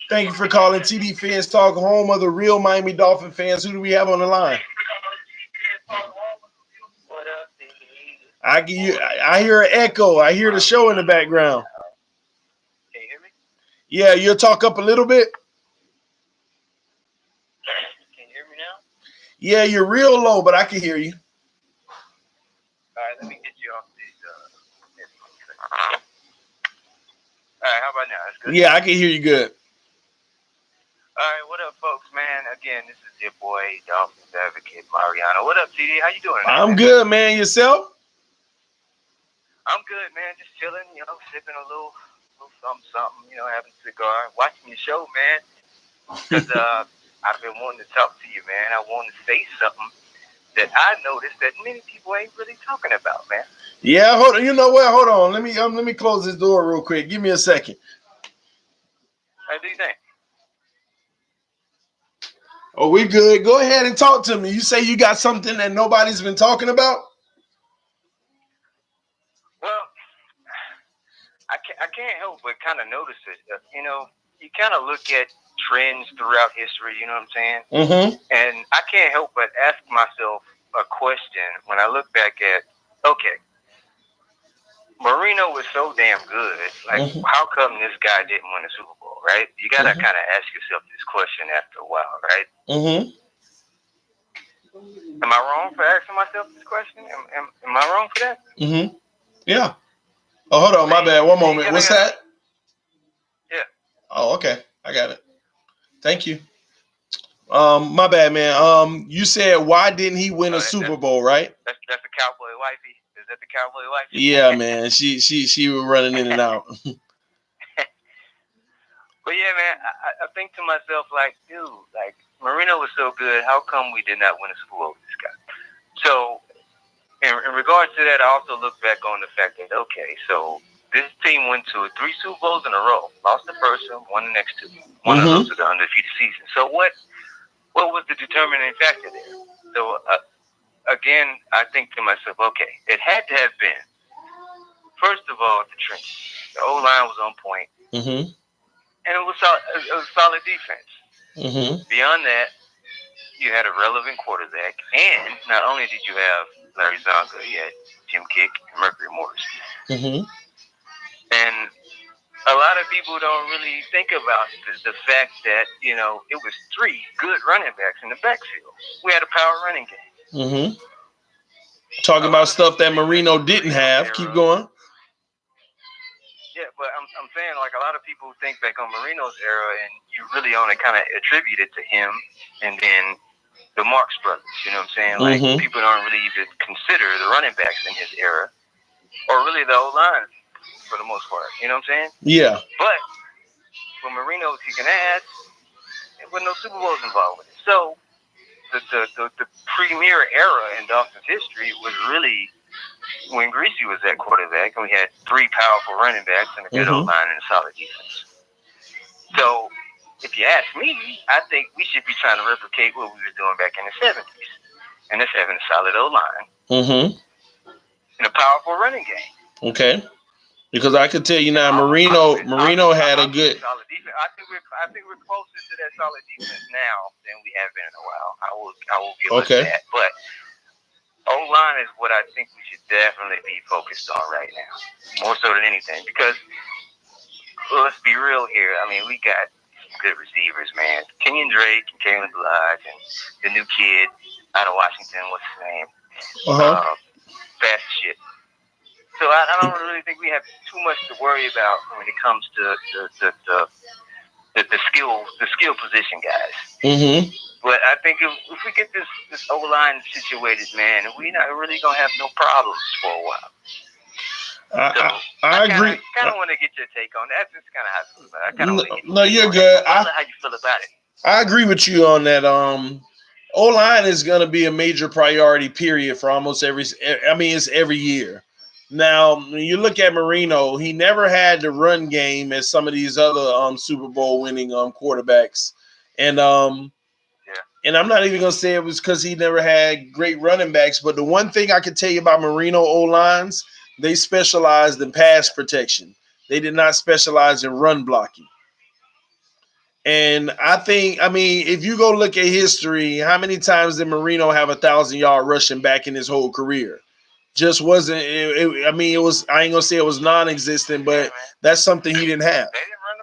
[SPEAKER 1] Thank you for calling TD Fans Talk, home of the real Miami Dolphin fans. Who do we have on the line? I hear an echo. I hear the show in the background.
[SPEAKER 3] Can you hear me?
[SPEAKER 1] Yeah, you'll talk up a little bit.
[SPEAKER 3] Can you hear me now?
[SPEAKER 1] Yeah, you're real low, but I can hear you.
[SPEAKER 3] All right, let me get you off these. All right, how about now? That's good.
[SPEAKER 1] Yeah, I can hear you good.
[SPEAKER 3] All right, what up, folks, man? Again, this is your boy, Dolphins Advocate Mariano. What up, TD? How you doing?
[SPEAKER 1] I'm good, man. Yourself?
[SPEAKER 3] I'm good, man. Just chilling, sipping a little something, having a cigar, watching your show, man. Because I've been wanting to talk to you, man. I want to say something that I noticed that many people ain't really talking about, man.
[SPEAKER 1] Yeah, hold on. You know what? Hold on. Let me close this door real quick. Give me a second.
[SPEAKER 3] How do you think?
[SPEAKER 1] Oh, we good. Go ahead and talk to me. You say you got something that nobody's been talking about?
[SPEAKER 3] Well, I can't help but kind of notice it. You kind of look at trends throughout history, you know what I'm saying?
[SPEAKER 1] Mm-hmm.
[SPEAKER 3] And I can't help but ask myself a question when I look back at, okay, Marino was so damn good. Like, how come this guy didn't win a Super Bowl, right? You got to kind of ask yourself this question after a while, right?
[SPEAKER 1] Mm-hmm.
[SPEAKER 3] Am I wrong for asking myself this question? Am I wrong for that?
[SPEAKER 1] Mm-hmm. Yeah. Oh, hold on. My bad. One moment. What's that?
[SPEAKER 3] Yeah.
[SPEAKER 1] Oh, okay. I got it. Thank you. My bad, man. You said why didn't he win a Super Bowl, right?
[SPEAKER 3] That's the cowboy wifey. Is that the cowboy wifey?
[SPEAKER 1] Yeah, man. She was running in and out.
[SPEAKER 3] But yeah, man, I think to myself, like, dude, like, Marino was so good. How come we did not win a Super Bowl with this guy? So, in regards to that, I also look back on the fact that, okay, so this team went to 3 Super Bowls in a row. Lost the first one, won the next 2. One of those was the undefeated season. So what was the determining factor there? So, again, I think to myself, okay, it had to have been, first of all, the trenches. The O-line was on point.
[SPEAKER 1] Mm-hmm.
[SPEAKER 3] And it was solid defense.
[SPEAKER 1] Mm-hmm.
[SPEAKER 3] Beyond that, you had a relevant quarterback, and not only did you have Larry Zonga, you had Jim Kick and Mercury Morris.
[SPEAKER 1] Mm-hmm.
[SPEAKER 3] And a lot of people don't really think about the fact that, it was 3 good running backs in the backfield. We had a power running game.
[SPEAKER 1] Mm-hmm. Talking about stuff that Marino didn't have. Keep going.
[SPEAKER 3] Yeah, but I'm saying, like, a lot of people think back on Marino's era, and you really only kind of attribute it to him and then the Marx brothers, you know what I'm saying? Like, people don't really even consider the running backs in his era, or really the O-line for the most part, you know what I'm saying?
[SPEAKER 1] Yeah.
[SPEAKER 3] But when Marino was kicking ass, there wasn't no Super Bowls involved with it. So the premier era in Dolphins history was really when Greasy was at quarterback, and we had 3 powerful running backs and a good O-line and a solid defense. So, if you ask me, I think we should be trying to replicate what we were doing back in the 70s. And that's having a solid O-line. And a powerful running game.
[SPEAKER 1] Okay. Because I could tell you now, Marino had a good
[SPEAKER 3] solid defense. I think we're closer to that solid defense now than we have been in a while. I will give us that. But O-line is what I think we should definitely be focused on right now, more so than anything. Because let's be real here. I mean, we got good receivers, man. Kenyon Drake and Kalen Blige and the new kid out of Washington. What's his name? Fast shit. So I don't really think we have too much to worry about when it comes to the skill position guys.
[SPEAKER 1] Mm-hmm.
[SPEAKER 3] But I think if we get this O-line situated, man, we're not really gonna have no problems for a while.
[SPEAKER 1] I agree.
[SPEAKER 3] I kind of want to get your take on that. That's just kind of how I feel about it. I kind of want to get
[SPEAKER 1] no, you're good.
[SPEAKER 3] I don't know how you feel about it.
[SPEAKER 1] I agree with you on that. O-line is going to be a major priority, period, for almost it's every year. Now, when you look at Marino, he never had the run game as some of these other Super Bowl winning quarterbacks. And and I'm not even going to say it was because he never had great running backs, but the one thing I can tell you about Marino O-lines, they specialized in pass protection. They did not specialize in run blocking. And if you go look at history, how many times did Marino have 1,000-yard rushing back in his whole career? Just wasn't. It was. I ain't gonna say it was non-existent, but that's something he didn't have.
[SPEAKER 3] They didn't run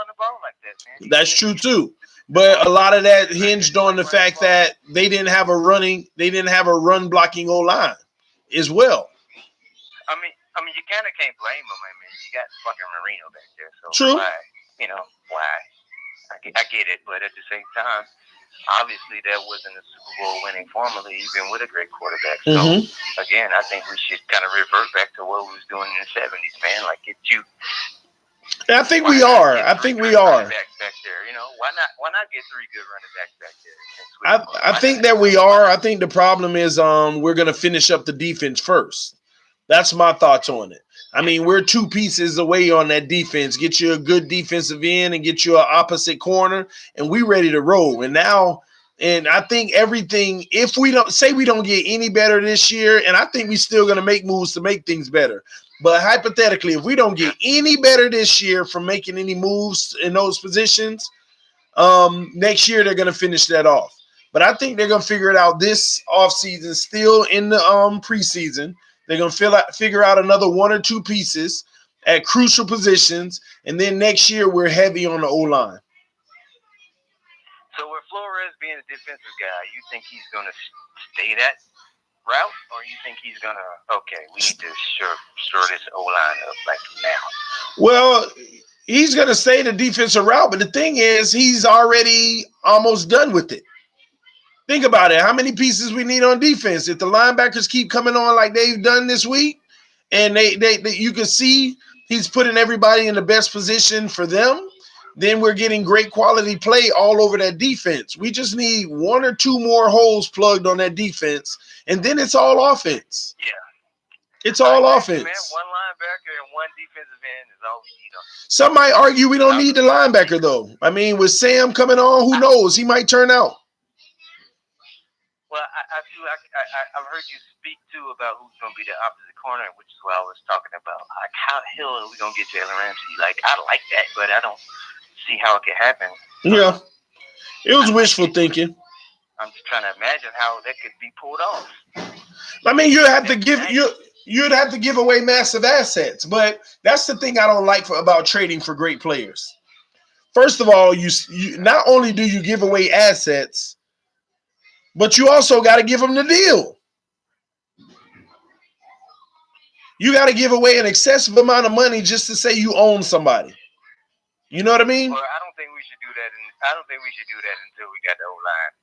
[SPEAKER 3] the ball like that, man.
[SPEAKER 1] That's true too. But a lot of that hinged on the fact that they didn't have a run blocking O-line as well.
[SPEAKER 3] I mean, you kind of can't blame them. I mean, you got fucking Marino back there, so
[SPEAKER 1] true.
[SPEAKER 3] Why? I get it, but at the same time, obviously that wasn't a Super Bowl winning formula, even with a great quarterback. So again, I think we should kind of revert back to what we was doing in the '70s, man. Like get you.
[SPEAKER 1] I think we are. Back there,
[SPEAKER 3] why not get 3 good running backs back there?
[SPEAKER 1] I think that we are. I think the problem is we're gonna finish up the defense first. That's my thoughts on it. I mean, we're 2 pieces away on that defense. Get you a good defensive end and get you an opposite corner, and we ready to roll. And I think everything, if we don't get any better this year, and I think we're still going to make moves to make things better. But hypothetically, if we don't get any better this year from making any moves in those positions, next year they're going to finish that off. But I think they're going to figure it out this offseason, still in the preseason. They're going to figure out another 1 or 2 pieces at crucial positions, and then next year we're heavy on the O-line.
[SPEAKER 3] So with Flores being a defensive guy, you think he's going to stay that route, or you think he's going to, we need to shore this O-line up like now?
[SPEAKER 1] Well, he's going to stay the defensive route, but the thing is he's already almost done with it. Think about it. How many pieces we need on defense? If the linebackers keep coming on like they've done this week, and they you can see he's putting everybody in the best position for them, then we're getting great quality play all over that defense. We just need 1 or 2 more holes plugged on that defense, and then it's all offense.
[SPEAKER 3] Yeah.
[SPEAKER 1] It's all offense.
[SPEAKER 3] Man, 1 linebacker and 1 defensive end is all we need.
[SPEAKER 1] Some might argue we don't need the linebacker, though. I mean, with Sam coming on, who knows? He might turn out.
[SPEAKER 3] Well, I've heard you speak, too, about who's going to be the opposite corner, which is what I was talking about. Like, how the hell are we going to get Jalen Ramsey? Like, I like that, but I don't see how it could happen.
[SPEAKER 1] Yeah. It was wishful thinking.
[SPEAKER 3] I'm just trying to imagine how that could be pulled off.
[SPEAKER 1] I mean, you'd have to give away massive assets, but that's the thing I don't like about trading for great players. First of all, you not only do you give away assets, but you also got to give them the deal. You got to give away an excessive amount of money just to say you own somebody. You know what I mean?
[SPEAKER 3] Well, I don't think we should do that. I don't think we should do that until we got the O-line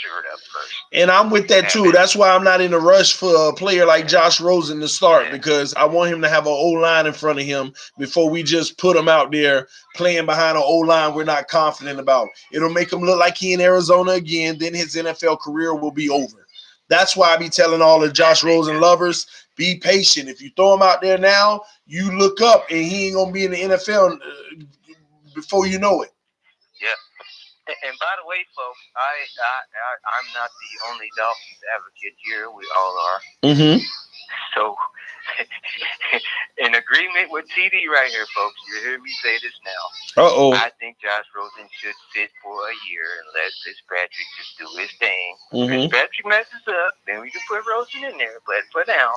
[SPEAKER 3] shored up first.
[SPEAKER 1] And I'm with that too. That's why I'm not in a rush for a player like Josh Rosen to start, because I want him to have an O-line in front of him before we just put him out there playing behind an O-line we're not confident about. It'll make him look like he in Arizona again. Then his NFL career will be over. That's why I be telling all the Josh Rosen lovers, be patient. If you throw him out there now, you look up and he ain't gonna be in the NFL before you know it.
[SPEAKER 3] Yeah. And by the way, folks, I'm not the only Dolphins advocate here. We all are.
[SPEAKER 1] Mm-hmm.
[SPEAKER 3] So, in agreement with TD right here, folks. You hear me say this now.
[SPEAKER 1] Uh-oh.
[SPEAKER 3] I think Josh Rosen should sit for a year and let Fitzpatrick just do his thing. Fitzpatrick messes up, then we can put Rosen in there. But for now,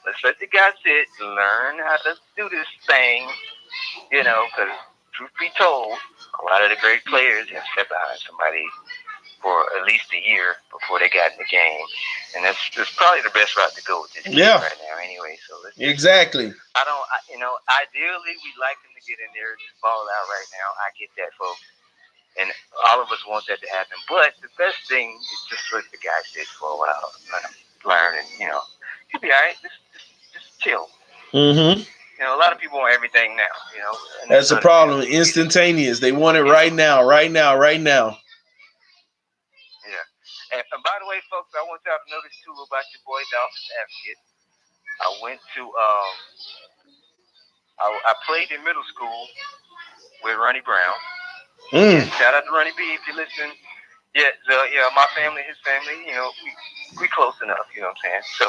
[SPEAKER 3] let's let the guy sit and learn how to do this thing. Because truth be told, a lot of the great players have stepped behind somebody for at least a year before they got in the game, and that's probably the best route to go with this team right now. Anyway, so
[SPEAKER 1] exactly.
[SPEAKER 3] Ideally, we'd like them to get in there and just ball out right now. I get that, folks, and all of us want that to happen. But the best thing is just let the guy sit for a while, learn, and he'll be all right. Just chill. A lot of people want everything now.
[SPEAKER 1] That's the problem. Instantaneous. They want it right now, right now, right now.
[SPEAKER 3] Yeah. And by the way, folks, I want y'all to know this too about your boy Dolphins Advocate. I went to I played in middle school with Ronnie Brown. Yeah, shout out to Ronnie B if you're listening. Yeah, my family, his family, we close enough, you know what I'm saying? So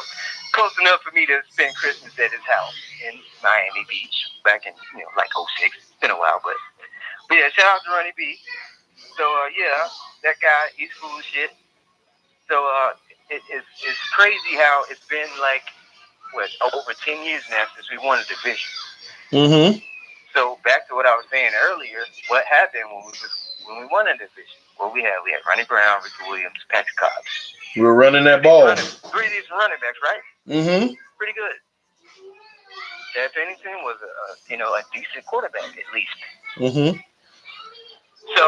[SPEAKER 3] close enough for me to spend Christmas at his house in Miami Beach back in, like 06. It's been a while, but yeah, shout out to Ronnie B. So that guy, he's cool as shit. So it's crazy how it's been like over 10 years now since we won a division. So back to what I was saying earlier, what happened when we won a division? Well, we had Ronnie Brown, Richard Williams, Patrick Cobbs.
[SPEAKER 1] We were running that ball.
[SPEAKER 3] Three decent running backs, right? Pretty good. Chad Pennington was a decent quarterback at least. So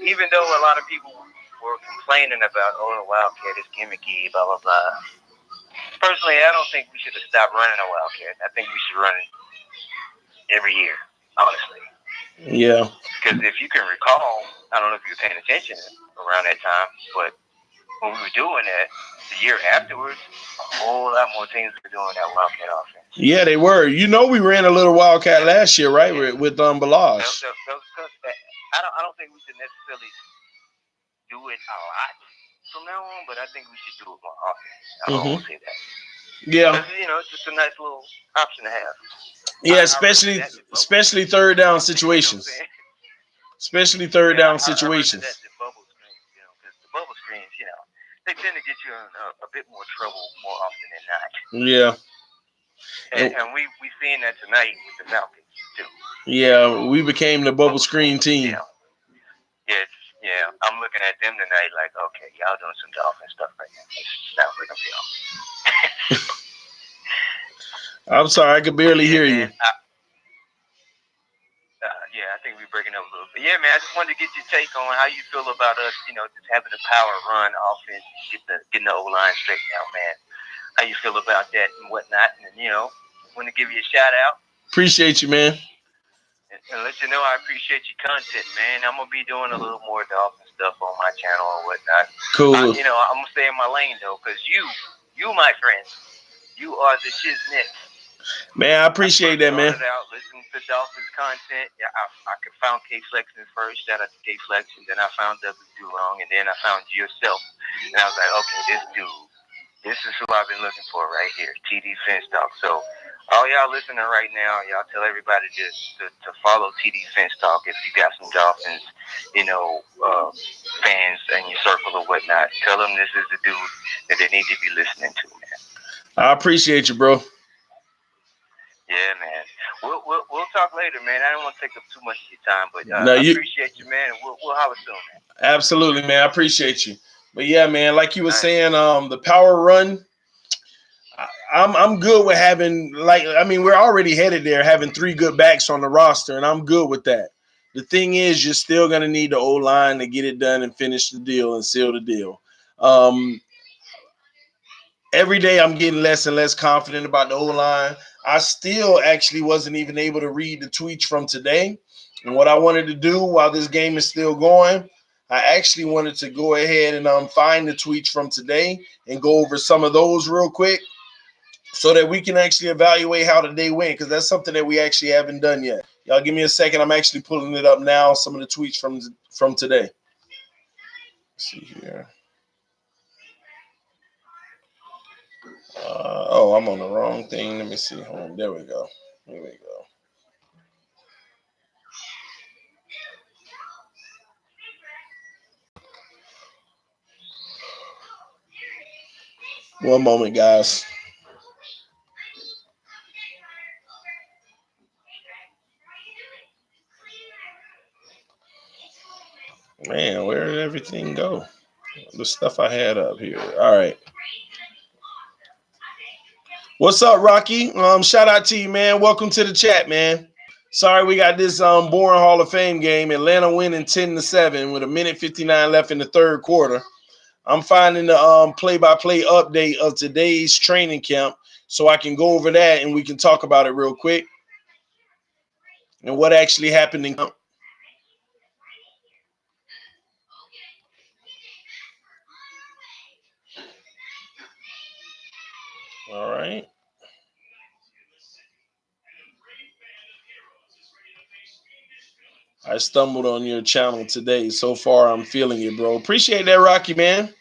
[SPEAKER 3] even though a lot of people were complaining about, the Wildcat is gimmicky, blah, blah, blah. Personally, I don't think we should have stopped running a Wildcat. I think we should run it every year, honestly.
[SPEAKER 1] Yeah.
[SPEAKER 3] Because if you can recall, I don't know if you were paying attention around that time, but when we were doing that, the year afterwards, a whole lot more teams were doing that Wildcat offense.
[SPEAKER 1] Yeah, they were. We ran a little Wildcat last year, right? With Balazs.
[SPEAKER 3] I don't think we should necessarily do it a lot from now on, but I think we should do it more often. I don't want to say that.
[SPEAKER 1] Yeah.
[SPEAKER 3] It's just a nice little option to have.
[SPEAKER 1] Yeah, especially third down situations. Especially third down situations.
[SPEAKER 3] That's the bubble screens, because the bubble screens, they tend to get you in a bit more trouble more often than not.
[SPEAKER 1] Yeah.
[SPEAKER 3] And we seeing that tonight with the Falcons too.
[SPEAKER 1] Yeah, we became the bubble screen team.
[SPEAKER 3] Yeah. I'm looking at them tonight like, okay, y'all doing some Dolphin stuff right now. It's not for y'all.
[SPEAKER 1] I'm sorry, I could barely hear you.
[SPEAKER 3] I think we're breaking up a little bit. Yeah, man, I just wanted to get your take on how you feel about us, just having the power run offense, getting the O-line straightened out, man. How you feel about that and whatnot. And, want to give you a shout out.
[SPEAKER 1] Appreciate you, man.
[SPEAKER 3] And let you know I appreciate your content, man. I'm going to be doing a little more Dolphin stuff on my channel and whatnot.
[SPEAKER 1] Cool.
[SPEAKER 3] I'm going to stay in my lane, though, because you, my friend, you are the shiznit.
[SPEAKER 1] Man, I appreciate that, man.
[SPEAKER 3] Listening to Dolphins content. Yeah, I found K-Flexing first. Shout out to K-Flex. And then I found W. Wrong. And then I found yourself. And I was like, okay, this is who I've been looking for right here. TD Fence Talk. So all y'all listening right now, y'all tell everybody to follow TD Fence Talk if you got some Dolphins, fans in your circle or whatnot. Tell them this is the dude that they need to be listening to, man.
[SPEAKER 1] I appreciate you, bro.
[SPEAKER 3] Yeah, man. We'll talk later, man. I don't want to take up too much of your time, but I appreciate you, man. We'll holler soon, man.
[SPEAKER 1] Absolutely, man. I appreciate you. But yeah, man, like you were saying, the power run. I'm good with having we're already headed there, having 3 good backs on the roster, and I'm good with that. The thing is, you're still gonna need the O-line to get it done and finish the deal and seal the deal. Every day I'm getting less and less confident about the O-line. I still actually wasn't even able to read the tweets from today. And what I wanted to do while this game is still going, I actually wanted to go ahead and find the tweets from today and go over some of those real quick so that we can actually evaluate how the day went, because that's something that we actually haven't done yet. Y'all give me a second. I'm actually pulling it up now, some of the tweets from today. Let's see here. I'm on the wrong thing. Let me see. There we go. Here we go. One moment, guys. Man, where did everything go? The stuff I had up here. All right. What's up, Rocky? Shout out to you, man. Welcome to the chat, man. Sorry we got this boring Hall of Fame game. Atlanta winning 10-7 with 1:59 left in the third quarter. I'm finding the play-by-play update of today's training camp so I can go over that and we can talk about it real quick and what actually happened in camp. All right. I stumbled on your channel today. So far, I'm feeling it, bro. Appreciate that, Rocky, man.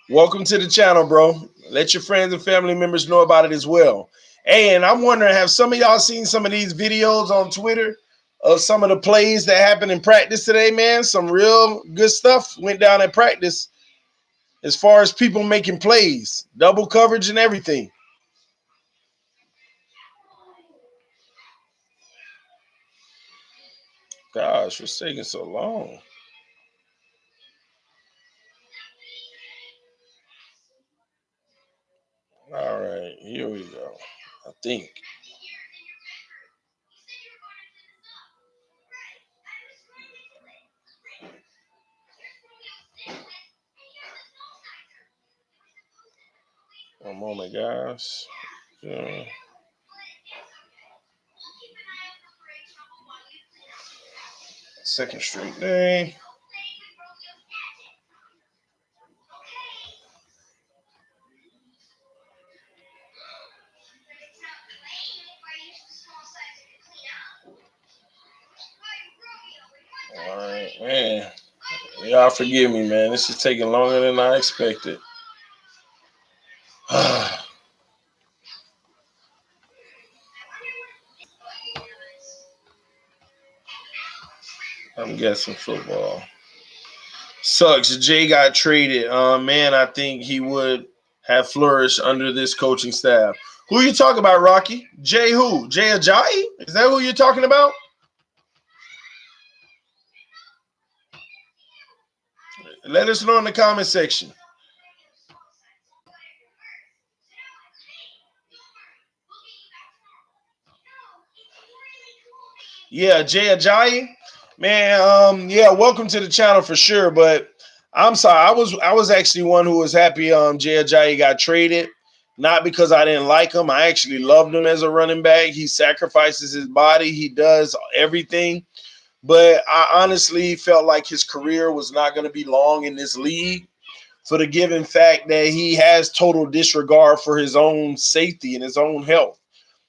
[SPEAKER 1] Welcome to the channel, bro. Let your friends and family members know about it as well. Hey, and I'm wondering, have some of y'all seen some of these videos on Twitter of some of the plays that happened in practice today, man? Some real good stuff went down at practice as far as people making plays, double coverage and everything. Gosh, what's taking so long? All right, here we go. I think. One moment, guys. Yeah. Second straight day. All right, man. Y'all forgive me, man. This is taking longer than I expected. I'm guessing football. Sucks. Jay got traded. Man, I think he would have flourished under this coaching staff. Who are you talking about, Rocky? Jay who? Jay Ajayi? Is that who you're talking about? Let us know in the comment section. Yeah, Jay Ajayi. Man, yeah, welcome to the channel for sure. But I'm sorry, I was actually one who was happy Jay Ajayi got traded. Not because I didn't like him. I actually loved him as a running back. He sacrifices his body. He does everything. But I honestly felt like his career was not going to be long in this league for the given fact that he has total disregard for his own safety and his own health.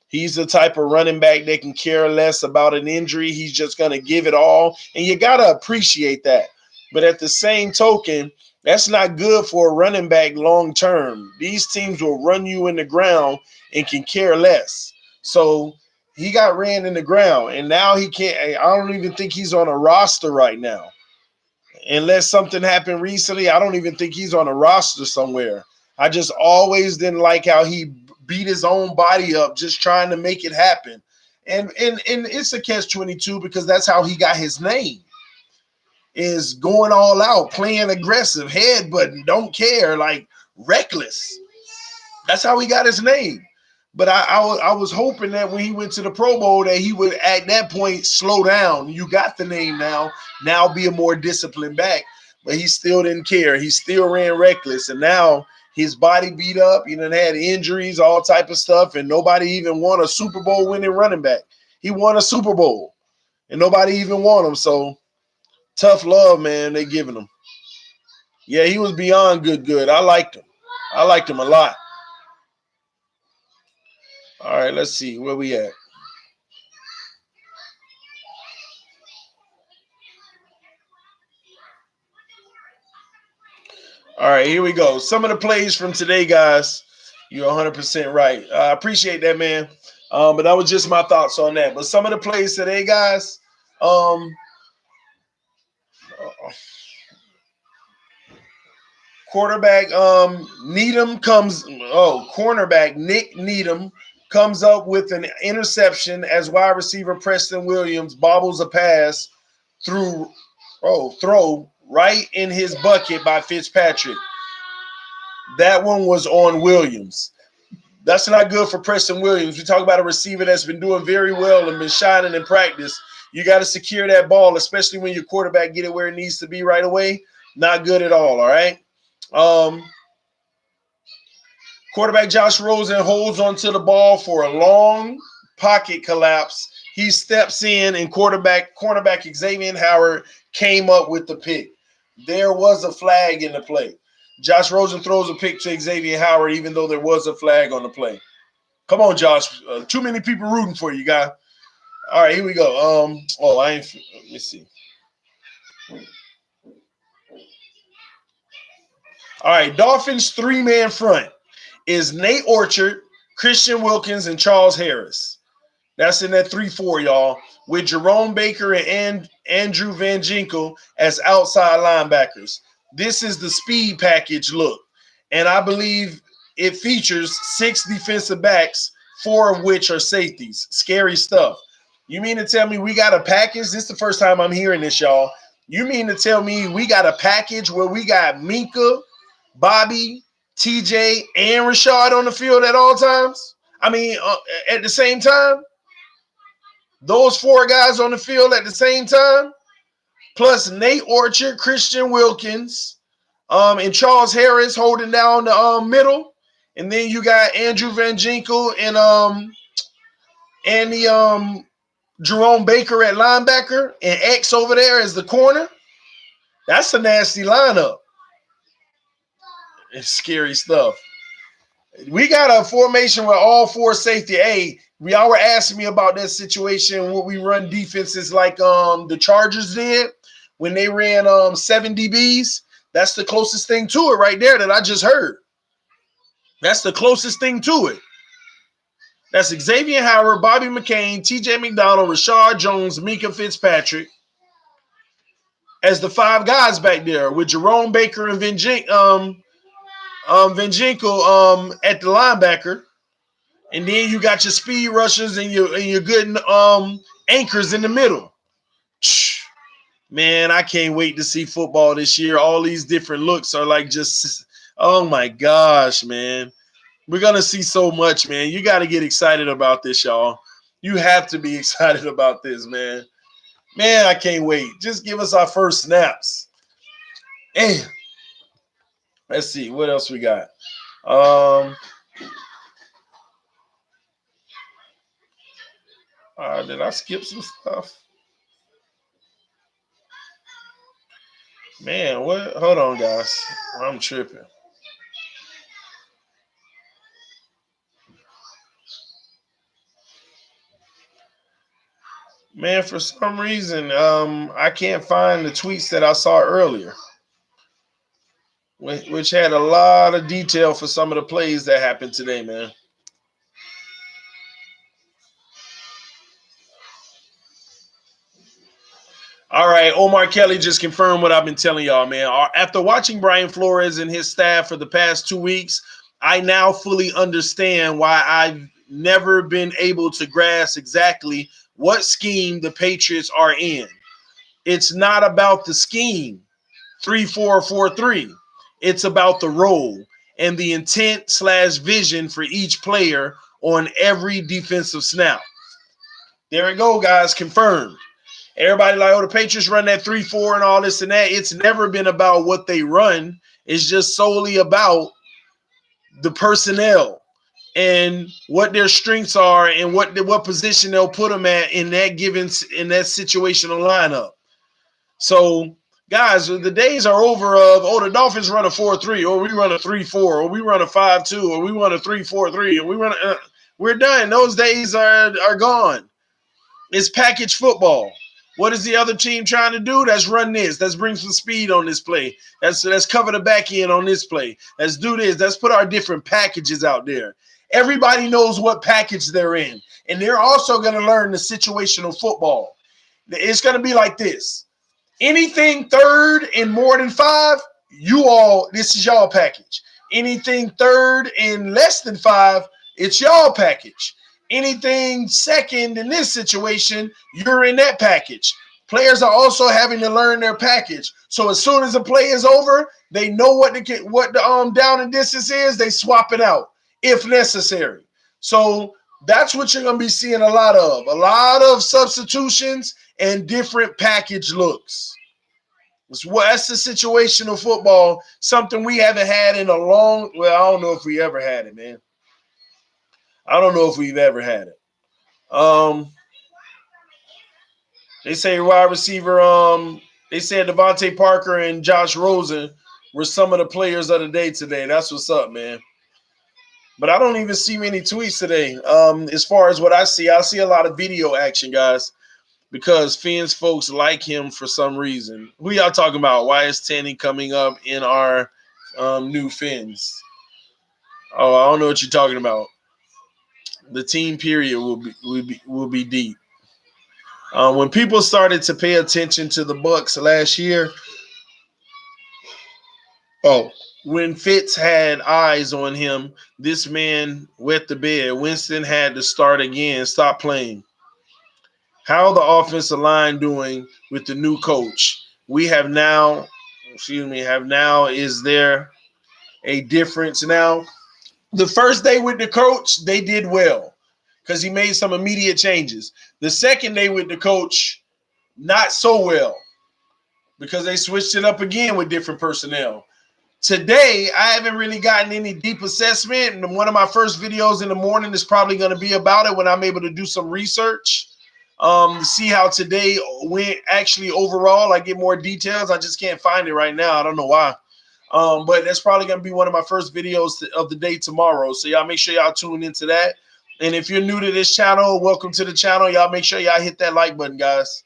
[SPEAKER 1] He's the type of running back that can care less about an injury. He's just going to give it all. And you got to appreciate that. But at the same token, that's not good for a running back long term. These teams will run you in the ground and can care less. So he got ran in the ground, and now he can't. I don't even think he's on a roster right now. Unless something happened recently, I don't even think he's on a roster somewhere. I just always didn't like how he beat his own body up just trying to make it happen. And it's a catch-22 because that's how he got his name, is going all out, playing aggressive, headbutting, don't care, like reckless. That's how he got his name. But I was hoping that when he went to the Pro Bowl that he would at that point slow down. You got the name now be a more disciplined back. But he still didn't care. He still ran reckless. And now his body beat up. He done had injuries, all type of stuff. And nobody even won a Super Bowl winning running back. He won a Super Bowl. And nobody even won him. So tough love, man, they giving him. Yeah, he was beyond good. I liked him. I liked him a lot. All right, let's see. Where we at? All right, here we go. Some of the plays from today, guys. You're 100% right. I appreciate that, man. But that was just my thoughts on that. But some of the plays today, guys, quarterback Needham comes. Oh, cornerback Nick Needham comes up with an interception as wide receiver Preston Williams bobbles a pass through throw right in his bucket by Fitzpatrick. That one was on Williams. That's not good for Preston Williams. We talk about a receiver that's been doing very well and been shining in practice. You got to secure that ball, especially when your quarterback get it where it needs to be right away. Not good at all right? Quarterback Josh Rosen holds onto the ball for a long pocket collapse. He steps in, and cornerback Xavier Howard came up with the pick. There was a flag in the play. Josh Rosen throws a pick to Xavier Howard, even though there was a flag on the play. Come on, Josh. Too many people rooting for you, guy. All right, here we go. Let me see. All right, Dolphins 3-man front is Nate Orchard, Christian Wilkins, and Charles Harris. That's in that 3-4, y'all, with Jerome Baker and Andrew Van Ginkel as outside linebackers. This is the speed package look, and I believe it features 6 defensive backs, 4 of which are safeties. Scary stuff. You mean to tell me we got a package? This is the first time I'm hearing this, y'all. You mean to tell me we got a package where we got Minka, Bobby, TJ, and Rashad on the field at all times? I mean, at the same time? Those 4 guys on the field at the same time? Plus Nate Orchard, Christian Wilkins, and Charles Harris holding down the middle. And then you got Andrew Van Ginkel and the Jerome Baker at linebacker and X over there as the corner. That's a nasty lineup. It's scary stuff. We got a formation with all 4 safety. Hey, y'all were asking me about that situation where we run defenses like the Chargers did when they ran 7 DBs. That's the closest thing to it right there that I just heard. That's the closest thing to it. That's Xavier Howard, Bobby McCain, TJ McDonald, Rashad Jones, Minka Fitzpatrick as the 5 guys back there with Jerome Baker and Van Ginkel at the linebacker. And then you got your speed rushers and your good anchors in the middle. Man, I can't wait to see football this year. All these different looks are like just, oh my gosh, man. We're going to see so much, man. You got to get excited about this, y'all. You have to be excited about this, man. Man, I can't wait. Just give us our first snaps. Hey, let's see. What else we got? Did I skip some stuff? Man, what? Hold on, guys. I'm tripping. Man, for some reason, I can't find the tweets that I saw earlier, which had a lot of detail for some of the plays that happened today, man. All right, Omar Kelly just confirmed what I've been telling y'all, man. After watching Brian Flores and his staff for the past 2 weeks, I now fully understand why I've never been able to grasp exactly what scheme the Patriots are in. It's not about the scheme, 3-4-4-3. It's about the role and the intent/vision for each player on every defensive snap. There we go, guys, confirmed. Everybody like, the Patriots run that 3-4 and all this and that. It's never been about what they run. It's just solely about the personnel and what their strengths are and what position they'll put them at in that situational lineup. So, guys, the days are over of, the Dolphins run a 4-3, or we run a 3-4, or we run a 5-2, or we run a 3-4-3, and we run we're done. Those days are gone. It's package football. What is the other team trying to do? Let's run this. Let's bring some speed on this play. Let's cover the back end on this play. Let's do this. Let's put our different packages out there. Everybody knows what package they're in. And they're also going to learn the situational football. It's going to be like this. Anything third and more than 5, this is y'all package. Anything third and less than 5, it's y'all package. Anything second in this situation, you're in that package. Players are also having to learn their package. So as soon as the play is over, they know what the down and distance is. They swap it out if necessary. So that's what you're going to be seeing a lot of substitutions and different package looks. That's the situational football, something we haven't had in a long. Well, I don't know if we ever had it, man. I don't know if we've ever had it. They say wide receiver. They said Devontae Parker and Josh Rosen were some of the players of the day today. That's what's up, man. But I don't even see many tweets today. As far as what I see a lot of video action, guys, because Fins folks like him for some reason. Who y'all talking about? Why is Tanny coming up in our new Fins? Oh, I don't know what you're talking about. The team period will be deep. When people started to pay attention to the Bucs last year, when Fitz had eyes on him, this man wet the bed. Winston had to start again, stop playing. How the offensive line doing with the new coach? Is there a difference now? The first day with the coach, they did well because he made some immediate changes. The second day with the coach, not so well because they switched it up again with different personnel. Today, I haven't really gotten any deep assessment. And one of my first videos in the morning is probably going to be about it when I'm able to do some research. See how today went actually overall. I get more details. I just can't find it right now. I don't know why. But that's probably going to be one of my first videos of the day tomorrow. So y'all make sure y'all tune into that. And if you're new to this channel, welcome to the channel. Y'all make sure y'all hit that like button, guys.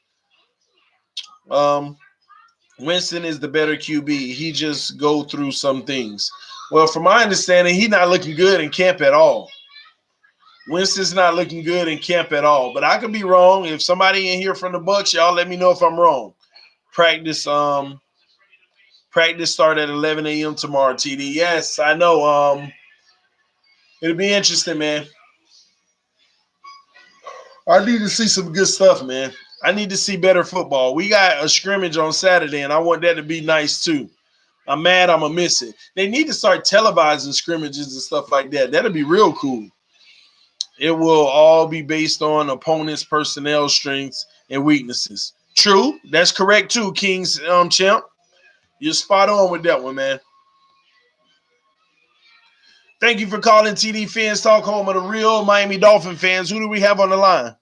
[SPEAKER 1] Winston is the better QB. He just go through some things. Well, from my understanding, he's not looking good in camp at all. Winston's not looking good in camp at all. But I could be wrong. If somebody in here from the Bucs, y'all let me know if I'm wrong. Practice start at 11 a.m. tomorrow, TD. Yes, I know. It'll be interesting, man. I need to see some good stuff, man. I need to see better football. We got a scrimmage on Saturday, and I want that to be nice too. I'm mad I'm going to miss it. They need to start televising scrimmages and stuff like that. That'll be real cool. It will all be based on opponents' personnel strengths and weaknesses. True. That's correct too, King's champ. You're spot on with that one, man. Thank you for calling TD Fans Talk, home of the real Miami Dolphin fans. Who do we have on the line?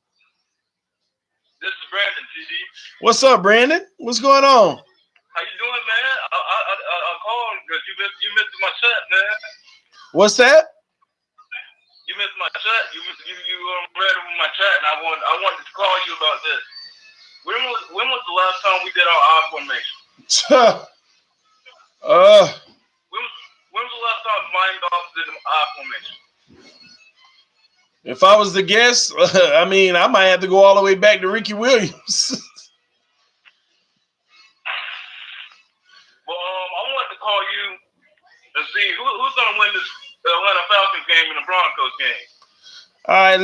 [SPEAKER 3] This is Brandon, TD.
[SPEAKER 1] What's up, Brandon? What's going on?
[SPEAKER 3] How you doing, man? I called because you missed my shot, man.
[SPEAKER 1] What's that?
[SPEAKER 3] You missed my shot. You read it with my chat, and I wanted to call you about this. When was the last time we did our I formation? When was the last time Miami Dolphins did the I formation?
[SPEAKER 1] If I was the guest, I mean, I might have to go all the way back to Ricky Williams.
[SPEAKER 3] Well, I wanted to call you and see who's going to win this Atlanta Falcons game and the Broncos game.
[SPEAKER 1] All right,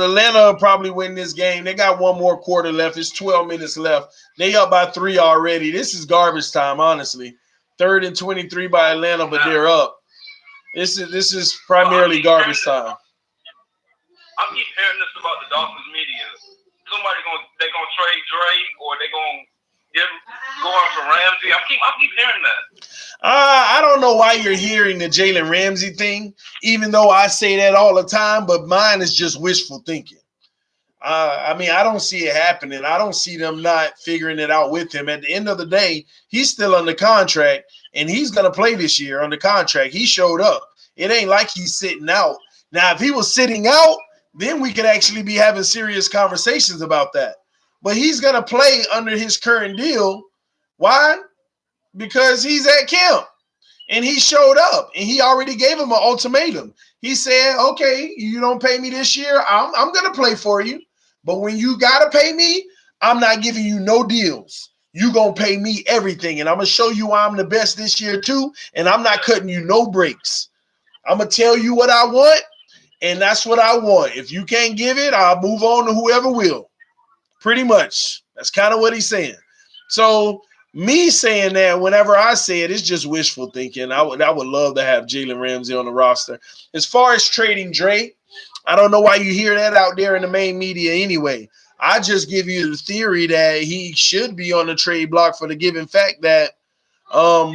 [SPEAKER 1] Atlanta will probably win this game. They got one more quarter left. It's 12 minutes left. They up by 3 already. This is garbage time, honestly. 3rd and 23 by Atlanta, but they're up. This is primarily garbage time.
[SPEAKER 3] I keep hearing this about the Dolphins media. They're gonna trade Drake, or they're gonna go on for Ramsey. I keep hearing that.
[SPEAKER 1] I don't know why you're hearing the Jalen Ramsey thing, even though I say that all the time, but mine is just wishful thinking. I mean, I don't see it happening. I don't see them not figuring it out with him. At the end of the day, he's still under contract, and he's going to play this year under contract. He showed up. It ain't like he's sitting out. Now, if he was sitting out, then we could actually be having serious conversations about that. But he's going to play under his current deal. Why? Because he's at camp, and he showed up, and he already gave him an ultimatum. He said, okay, you don't pay me this year, I'm going to play for you. But when you got to pay me, I'm not giving you no deals. You going to pay me everything. And I'm going to show you why I'm the best this year too. And I'm not cutting you no breaks. I'm going to tell you what I want, and that's what I want. If you can't give it, I'll move on to whoever will. Pretty much. That's kind of what he's saying. So me saying that whenever I say it, it's just wishful thinking. I would love to have Jalen Ramsey on the roster. As far as trading Drake, I don't know why you hear that out there in the main media anyway. I just give you the theory that he should be on the trade block for the given fact that I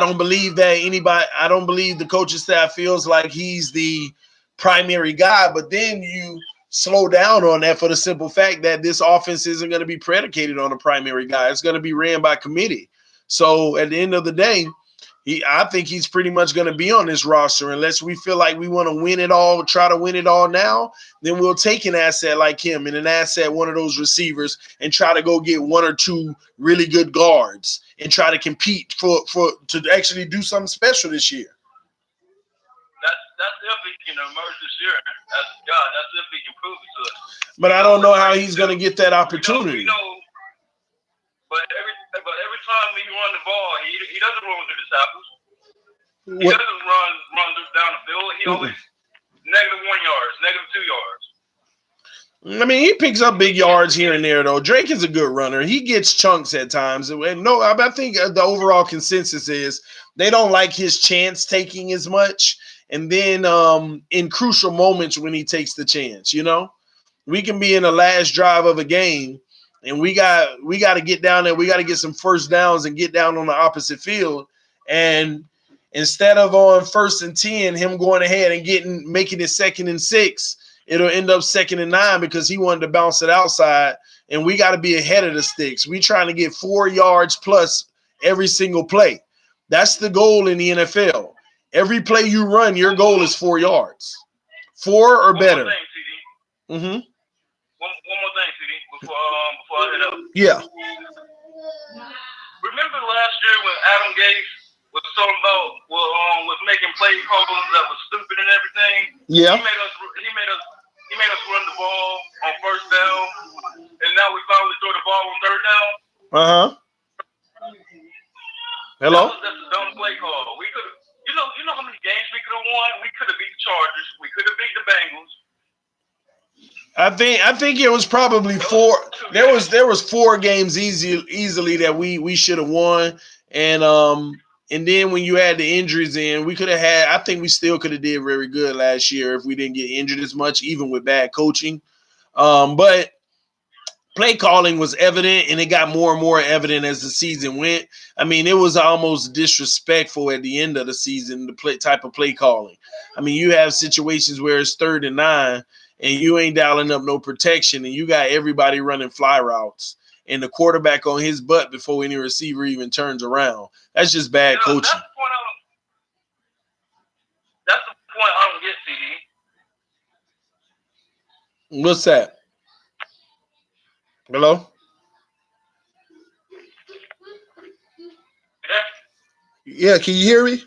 [SPEAKER 1] don't believe the coaching staff feels like he's the primary guy, but then you slow down on that for the simple fact that this offense isn't going to be predicated on a primary guy. It's going to be ran by committee. So at the end of the day, I think he's pretty much going to be on this roster unless we feel like we want to win it all, try to win it all now. Then we'll take an asset like him and an asset, one of those receivers, and try to go get one or two really good guards and try to compete to actually do something special this year.
[SPEAKER 3] That's if he can emerge this year as a guy. That's if he can prove it to us.
[SPEAKER 1] But I don't know how he's going to get that opportunity.
[SPEAKER 3] But every time he run the ball, he doesn't run with the disciples. He doesn't run down the field. He always -1 yards, -2 yards.
[SPEAKER 1] I mean, he picks up big yards here and there, though. Drake is a good runner. He gets chunks at times. And no, I think the overall consensus is they don't like his chance taking as much. And then in crucial moments when he takes the chance, we can be in the last drive of a game, and we got to get down there. We got to get some first downs and get down on the opposite field. And instead of on 1st and 10, him going ahead and making it 2nd and 6, it'll end up 2nd and 9 because he wanted to bounce it outside. And we got to be ahead of the sticks. We trying to get 4 yards plus every single play. That's the goal in the NFL. Every play you run, your goal is 4 yards. 4 or better.
[SPEAKER 3] One more thing, CD.
[SPEAKER 1] Mm-hmm.
[SPEAKER 3] One more thing, CD, before I head up.
[SPEAKER 1] Yeah.
[SPEAKER 3] Remember last year when Adam Gase was talking about was making play calls that was stupid and everything?
[SPEAKER 1] Yeah.
[SPEAKER 3] He made us run the ball on 1st down, and now we finally throw the ball on 3rd down. Uh-huh.
[SPEAKER 1] Hello?
[SPEAKER 3] That's a dumb play call. We could have. You know how many games we could have won? We could have beat the Chargers. We could have beat the Bengals.
[SPEAKER 1] I think it was probably 4. There was 4 games easily that we should have won, and then when you add the injuries in, we could have had. I think we still could have did very good last year if we didn't get injured as much, even with bad coaching. But play calling was evident, and it got more and more evident as the season went. I mean, it was almost disrespectful at the end of the season, the type of play calling. I mean, you have situations where it's 3rd and 9, and you ain't dialing up no protection, and you got everybody running fly routes, and the quarterback on his butt before any receiver even turns around. That's just bad coaching.
[SPEAKER 3] That's the point I don't get, CD.
[SPEAKER 1] What's that? Hello? Yeah, can you hear me?
[SPEAKER 3] Yeah,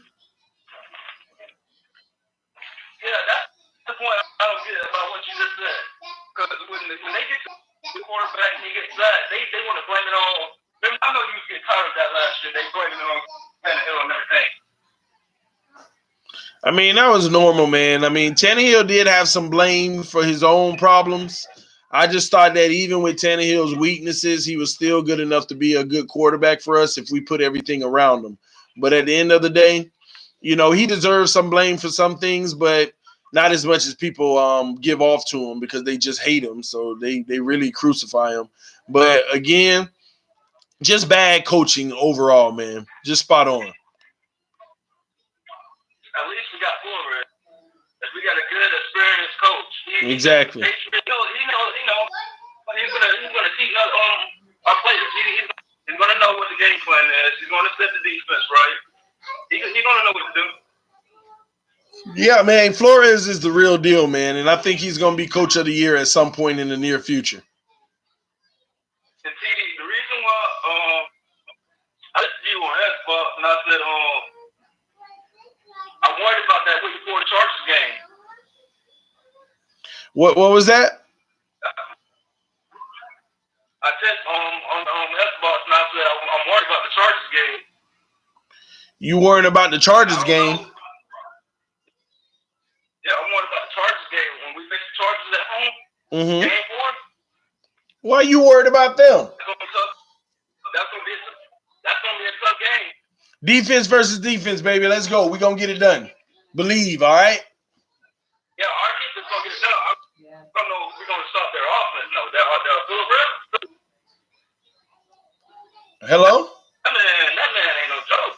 [SPEAKER 3] that's the point I don't get about what you just said. Because when they get to the quarterback and he gets that, they want to blame it on. I know you was getting tired of that last year. They blame it on Tannehill and everything.
[SPEAKER 1] I mean, that was normal, man. I mean, Tannehill did have some blame for his own problems. I just thought that even with Tannehill's weaknesses, he was still good enough to be a good quarterback for us if we put everything around him. But at the end of the day, he deserves some blame for some things, but not as much as people give off to him because they just hate him. So they really crucify him. But again, just bad coaching overall, man. Just spot on.
[SPEAKER 3] At least we got Flores. We got a good, experienced coach.
[SPEAKER 1] Exactly.
[SPEAKER 3] He knows. He's gonna teach our players. He's gonna know what the game plan is. He's gonna set the defense right. He's gonna know what to do.
[SPEAKER 1] Yeah, man. Flores is the real deal, man, and I think he's gonna be coach of the year at some point in the near future.
[SPEAKER 3] And TD, the reason why I listened to you on Xbox and I said I'm worried about that week before the Chargers game.
[SPEAKER 1] What was that?
[SPEAKER 3] I said on Xbox, and I said I'm worried about the Chargers game.
[SPEAKER 1] You worried about the Chargers game?
[SPEAKER 3] Yeah, I'm worried about the Chargers game. When we face the Chargers at home, game 4.
[SPEAKER 1] Why you worried about them?
[SPEAKER 3] That's gonna be a tough game.
[SPEAKER 1] Defense versus defense, baby. Let's go. We're gonna get it done. Believe, all right?
[SPEAKER 3] Yeah, our defense gonna get it done. I don't know if we're gonna stop their offense. No, they're
[SPEAKER 1] Hello?
[SPEAKER 3] That man ain't no joke.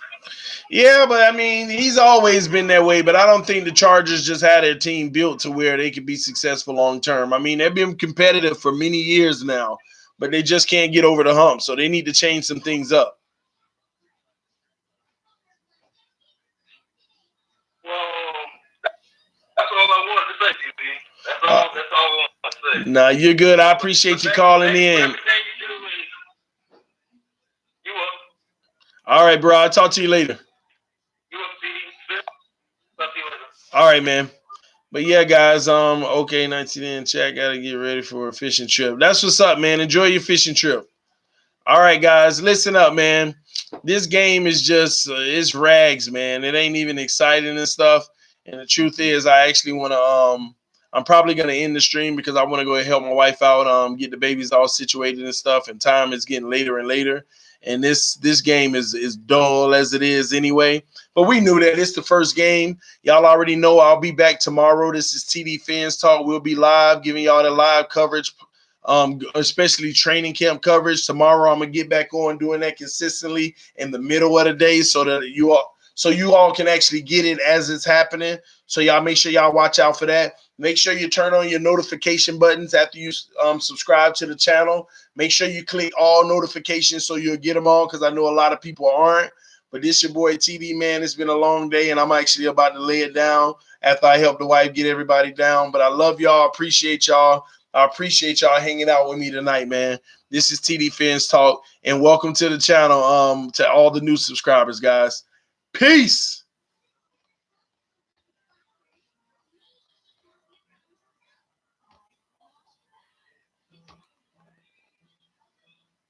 [SPEAKER 1] Yeah, but I mean, he's always been that way, but I don't think the Chargers just had their team built to where they could be successful long term. I mean, they've been competitive for many years now, but they just can't get over the hump, so they need to change some things up.
[SPEAKER 3] Well, that's all I wanted to say, DB. That's all I want to say.
[SPEAKER 1] Nah, you're good. I appreciate you calling in. All right, bro. I'll talk to you later. All right, man. But yeah, guys, okay, 19 in chat, gotta get ready for a fishing trip. That's what's up, man. Enjoy your fishing trip. All right, guys, listen up, man. This game is just it's rags, man. It ain't even exciting and stuff. And the truth is, I actually want to I'm probably gonna end the stream because I want to go and help my wife out, get the babies all situated and stuff. And time is getting later and later. And this game is dull as it is anyway. But we knew that it's the first game. Y'all already know I'll be back tomorrow. This is TD Fans Talk. We'll be live, giving y'all the live coverage, especially training camp coverage. Tomorrow I'm gonna get back on doing that consistently in the middle of the day so that you all can actually get it as it's happening. So y'all make sure y'all watch out for that. Make sure you turn on your notification buttons after you subscribe to the channel. Make sure you click all notifications so you'll get them on, because I know a lot of people aren't. But this your boy TD, man. It's been a long day, and I'm actually about to lay it down after I help the wife get everybody down. But I love y'all. Appreciate y'all. I appreciate y'all hanging out with me tonight, man. This is TD Fans Talk, and welcome to the channel, to all the new subscribers, guys. Peace.